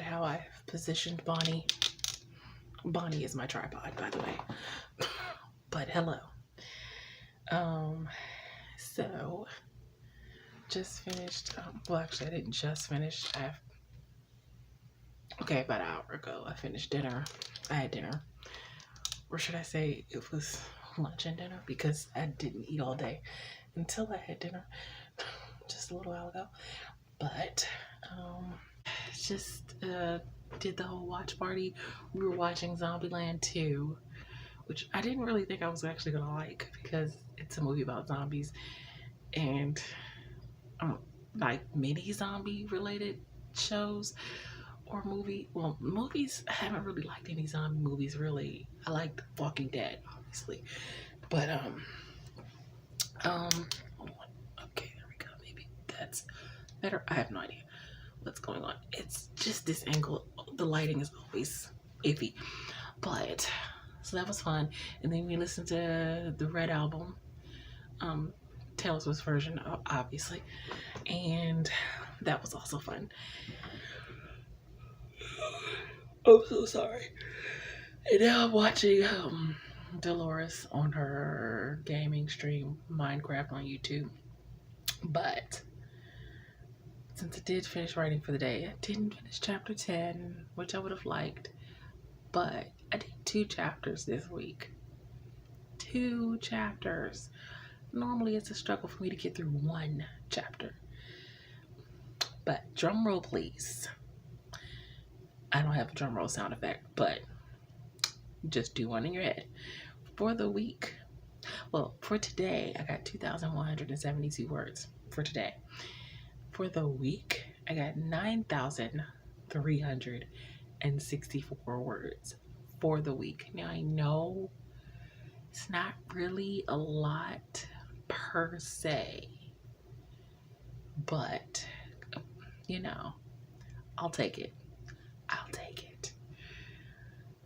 How I've positioned Bonnie. Bonnie is my tripod, by the way. But hello. So just finished. Well, actually, I didn't just finish. About an hour ago, I finished dinner. I had dinner, or should I say, it was lunch and dinner, because I didn't eat all day until I had dinner just a little while ago. But just did the whole watch party. We were watching Zombieland 2, which I didn't really think I was actually gonna like, because it's a movie about zombies, and mini zombie related shows or movies. I haven't really liked any zombie movies really. I liked Walking Dead, obviously, but hold on. Okay, there we go. Maybe that's better. I have no idea what's going on. It's just this angle. The lighting is always iffy. But so that was fun. And then we listened to the Red album, Taylor Swift's version, obviously, and that was also fun. I'm so sorry. And now I'm watching Dolores on her gaming stream, Minecraft, on YouTube. But since I did finish writing for the day, I didn't finish chapter 10, which I would have liked, but I did 2 chapters this week. 2 chapters. Normally it's a struggle for me to get through 1 chapter. But drum roll, please. I don't have a drum roll sound effect, but just do one in your head. For the week, well, for today, I got 2,172 words for today. For the week, I got 9,364 words for the week. Now, I know it's not really a lot per se, but, you know, I'll take it. I'll take it.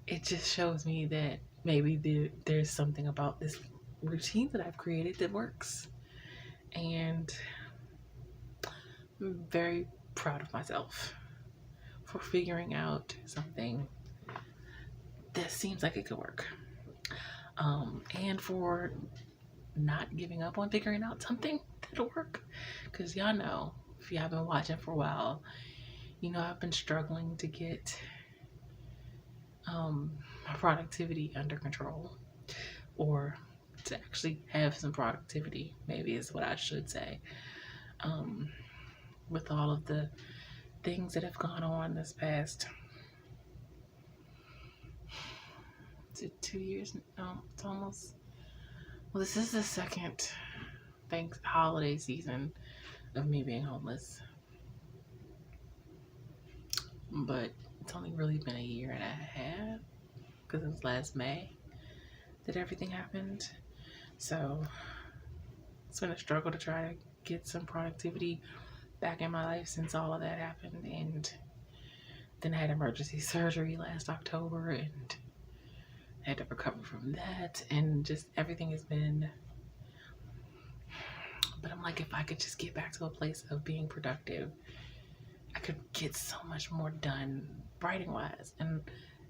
It just shows me that maybe there's something about this routine that I've created that works. And I'm very proud of myself for figuring out something that seems like it could work. And for not giving up on figuring out something that'll work. Because y'all know, if y'all been watching for a while, you know I've been struggling to get my productivity under control, or to actually have some productivity, maybe is what I should say, with all of the things that have gone on this past 2 years. No, it's almost, well, this is the second holiday season of me being homeless, but it's only really been a year and a half, because it was last May that everything happened. So it's been a struggle to try to get some productivity back in my life since all of that happened. And then I had emergency surgery last October and I had to recover from that, and just everything has been, but I'm like, if I could just get back to a place of being productive, I could get so much more done writing wise. And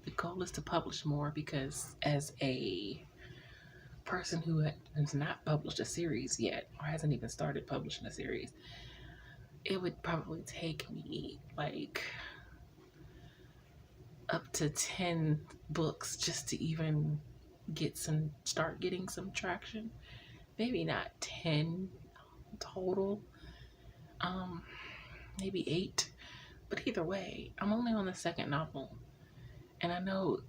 the goal is to publish more, because as a person who has not published a series yet, or hasn't even started publishing a series, it would probably take me like up to 10 books just to even start getting some traction. Maybe not 10 total, maybe 8, but either way, I'm only on the second novel, and I know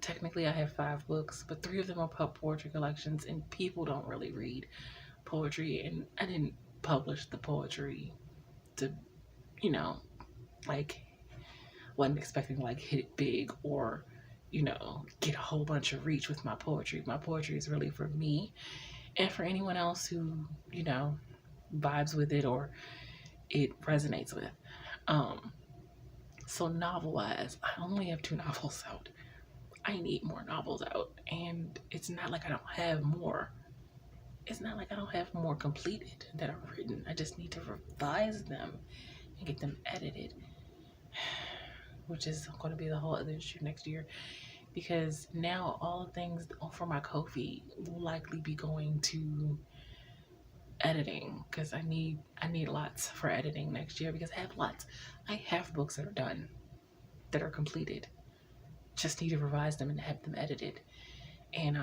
technically I have 5 books, but 3 of them are poetry collections, and people don't really read poetry, and I didn't publish the poetry to, you know, like, wasn't expecting to like hit it big or, you know, get a whole bunch of reach with my poetry. My poetry is really for me and for anyone else who, you know, vibes with it or it resonates with. So novel wise, I only have 2 novels out. I need more novels out, and it's not like I don't have more. It's not like I don't have more completed that are written. I just need to revise them and get them edited, which is going to be the whole other issue next year, because now all the things for my Ko-fi will likely be going to editing, because I need lots for editing next year, because I have lots. I have books that are done, that are completed, just need to revise them and have them edited. And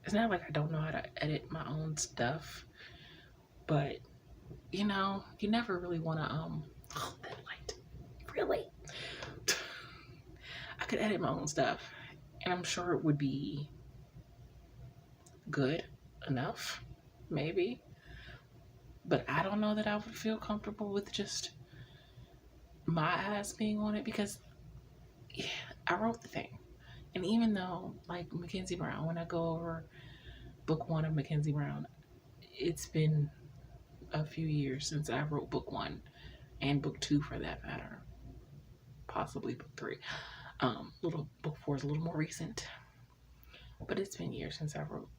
it's not like I don't know how to edit my own stuff, but you know, you never really want to oh, that light, really. I could edit my own stuff, and I'm sure it would be good enough, maybe, but I don't know that I would feel comfortable with just my eyes being on it, because yeah, I wrote the thing. And even though, like Mackenzie Brown, when I go over book 1 of Mackenzie Brown, it's been a few years since I wrote book 1, and book 2 for that matter, possibly book 3. Book 4 is a little more recent, but it's been years since I wrote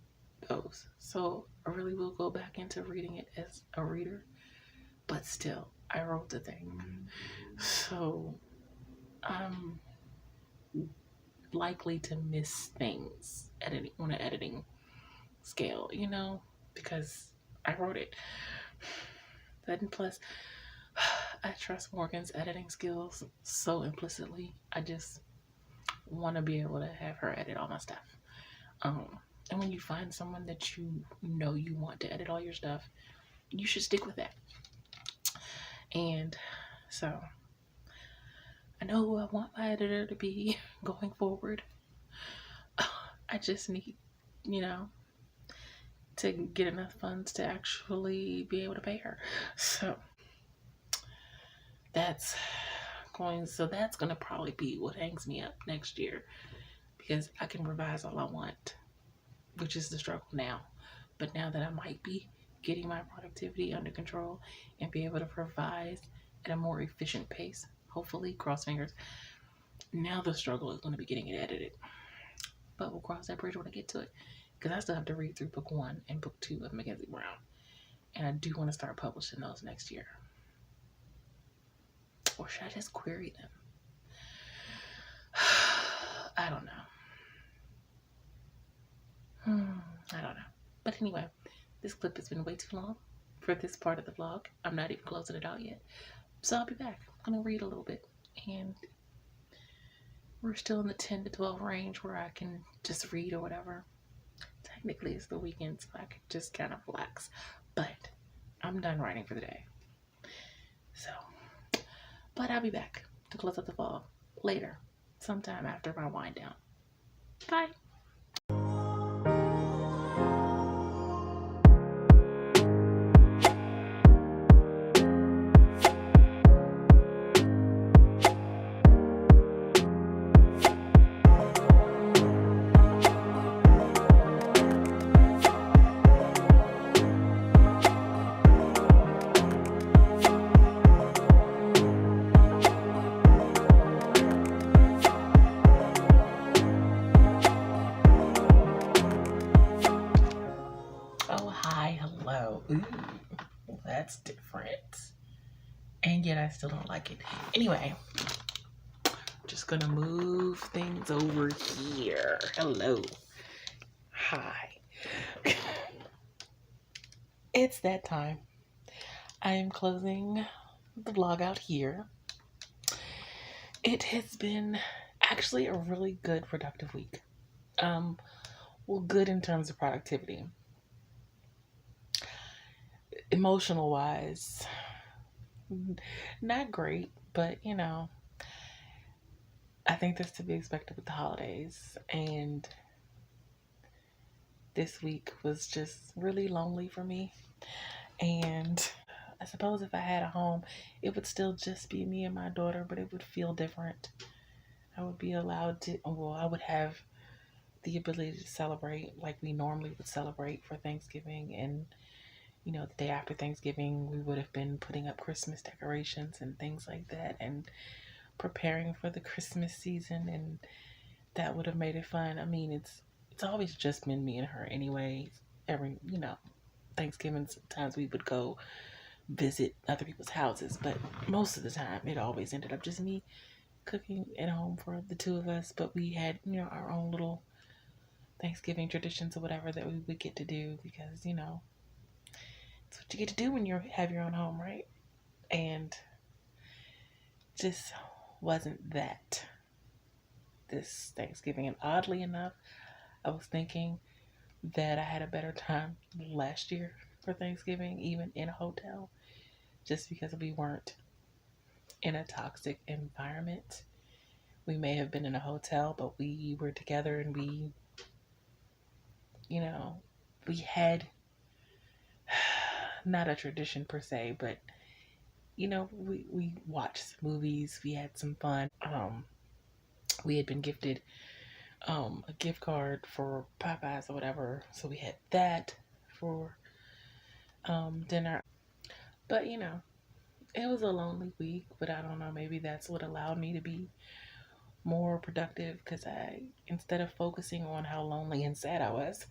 those, so I really will go back into reading it as a reader, but still, I wrote the thing, so I'm likely to miss things on an editing scale, you know, because I wrote it. And plus, I trust Morgan's editing skills so implicitly. I just want to be able to have her edit all my stuff. And when you find someone that you know you want to edit all your stuff, you should stick with that. And So I know who I want my editor to be going forward. I just need, you know, to get enough funds to actually be able to pay her. So that's going to probably be what hangs me up next year, because I can revise all I want, which is the struggle now. But now that I might be getting my productivity under control and be able to revise at a more efficient pace, hopefully, cross fingers, now the struggle is going to be getting it edited. But we'll cross that bridge when I get to it, because I still have to read through book 1 and book 2 of Mackenzie Brown, and I do want to start publishing those next year. Or should I just query them? I don't know. I don't know. But anyway, this clip has been way too long for this part of the vlog. I'm not even closing it out yet. So I'll be back. I'm going to read a little bit. And we're still in the 10 to 12 range where I can just read or whatever. Technically, it's the weekend, so I can just kind of relax. But I'm done writing for the day. So, but I'll be back to close out the vlog later, sometime after my wind down. Bye. Oh, hi, hello. Ooh, that's different. And yet I still don't like it. Anyway, just gonna move things over here. Hello. Hi. It's that time. I am closing the vlog out here. It has been actually a really good, productive week. Well, good in terms of productivity. Emotional wise, not great, but you know, I think that's to be expected with the holidays. And this week was just really lonely for me. And I suppose if I had a home, it would still just be me and my daughter, but it would feel different. I would be allowed to, well, I would have the ability to celebrate like we normally would celebrate for Thanksgiving. And, you know, the day after Thanksgiving, we would have been putting up Christmas decorations and things like that and preparing for the Christmas season. And that would have made it fun. I mean, it's always just been me and her anyways. Every, you know, Thanksgiving, sometimes we would go visit other people's houses, but most of the time it always ended up just me cooking at home for the two of us. But we had, you know, our own little Thanksgiving traditions or whatever that we would get to do, because, you know, it's what you get to do when you have your own home, right? And just wasn't that this Thanksgiving. And oddly enough, I was thinking that I had a better time last year for Thanksgiving, even in a hotel, just because we weren't in a toxic environment. We may have been in a hotel, but we were together, and we, you know, we had not a tradition per se, but, you know, we watched movies, we had some fun. We had been gifted a gift card for Popeyes or whatever, so we had that for dinner. But, you know, it was a lonely week, but I don't know, maybe that's what allowed me to be more productive, because instead of focusing on how lonely and sad I was,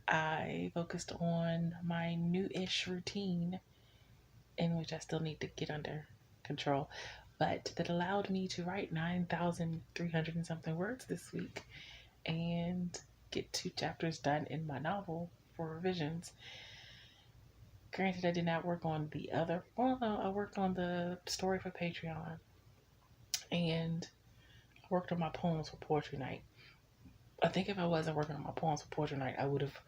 I focused on my new-ish routine, in which I still need to get under control, but that allowed me to write 9,300 and something words this week and get 2 chapters done in my novel for revisions. Granted, I did not work on I worked on the story for Patreon, and I worked on my poems for Poetry Night. I think if I wasn't working on my poems for Poetry Night, I would have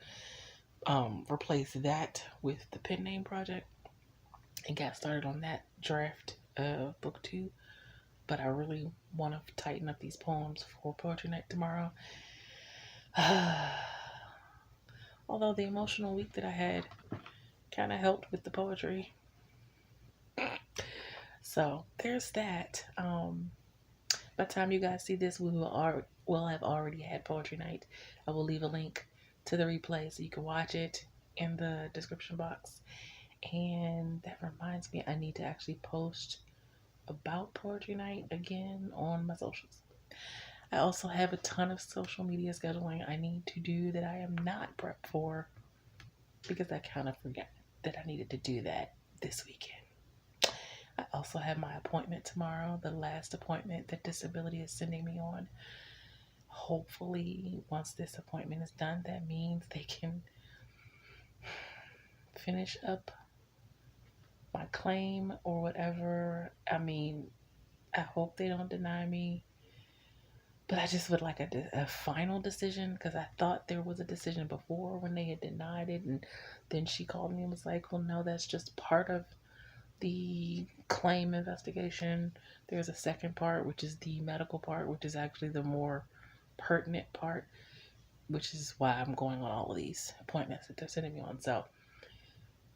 replaced that with the pen name project and got started on that draft BookTube, but I really want to tighten up these poems for poetry night tomorrow. Although the emotional week that I had kind of helped with the poetry. So there's that. By the time you guys see this, we'll have already had poetry night. I will leave a link to the replay so you can watch it in the description box. And that reminds me, I need to actually post about poetry night again on my socials. I also have a ton of social media scheduling I need to do that I am not prepped for because I kind of forgot that I needed to do that this weekend. I also have my appointment tomorrow, the last appointment that disability is sending me on. Hopefully, once this appointment is done, that means they can finish up my claim or whatever. I mean, I hope they don't deny me, but I just would like a final decision, because I thought there was a decision before when they had denied it, and then she called me and was like, well, no, that's just part of the claim investigation. There's a second part, which is the medical part, which is actually the more pertinent part, which is why I'm going on all of these appointments that they're sending me on. So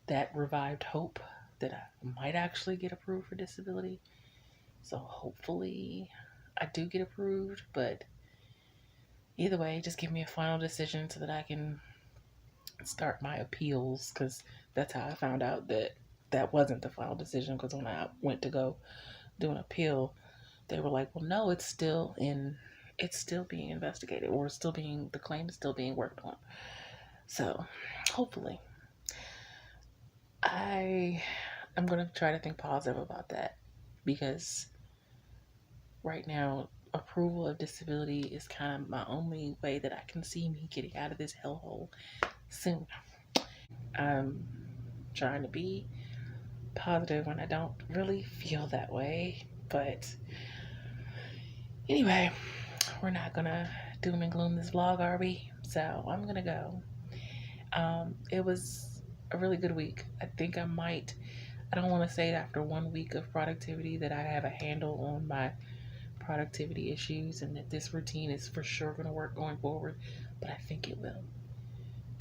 that revived hope that I might actually get approved for disability. So hopefully I do get approved, but either way, just give me a final decision so that I can start my appeals, because that's how I found out that that wasn't the final decision, because when I went to go do an appeal, they were like, well, no, it's still being investigated, or the claim is still being worked on. So hopefully I'm going to try to think positive about that, because right now approval of disability is kind of my only way that I can see me getting out of this hellhole soon. I'm trying to be positive when I don't really feel that way, but anyway, we're not gonna doom and gloom this vlog, are we? So I'm gonna go. It was a really good week. I think I don't want to say after 1 week of productivity that I have a handle on my productivity issues and that this routine is for sure going to work going forward, but I think it will.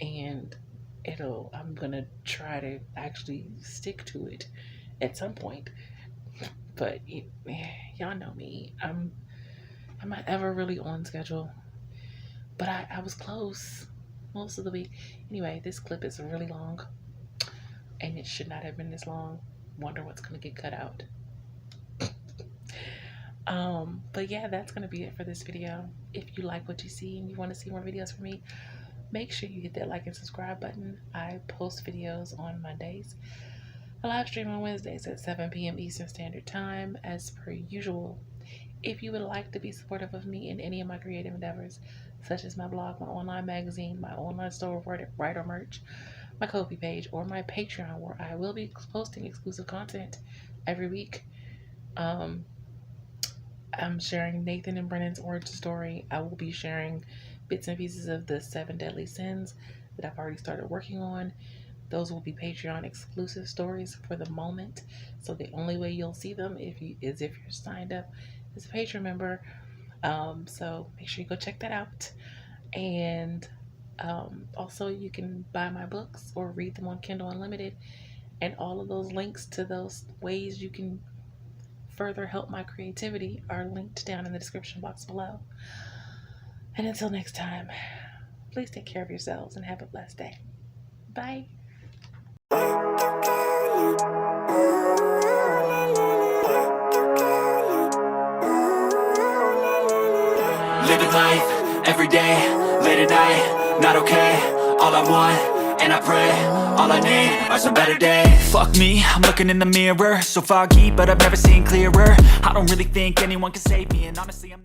And I'm going to try to actually stick to it at some point. But y'all know me. I'm not ever really on schedule, but I was close most of the week. Anyway, this clip is really long, and it should not have been this long. Wonder what's going to get cut out. But yeah, that's going to be it for this video. If you like what you see and you want to see more videos from me, make sure you hit that like and subscribe button. I post videos on Mondays. I live stream on Wednesdays at 7 p.m. Eastern Standard Time, as per usual. If you would like to be supportive of me in any of my creative endeavors, such as my blog, my online magazine, my online store of writer merch, my Ko-fi page, or my Patreon, where I will be posting exclusive content every week. I'm sharing Nathan and Brennan's origin story. I will be sharing bits and pieces of the 7 Deadly Sins that I've already started working on. Those will be Patreon exclusive stories for the moment. So the only way you'll see them is if you're signed up as a Patreon member. So make sure you go check that out. And also you can buy my books or read them on Kindle Unlimited. And all of those links to those ways you can further help my creativity are linked down in the description box below. And until next time, please take care of yourselves and have a blessed day. Bye. Living life, every day, late at night, not okay. All I want, and I pray, all I need are some better days. Fuck me, I'm looking in the mirror, so foggy, but I've never seen clearer. I don't really think anyone can save me, and honestly I'm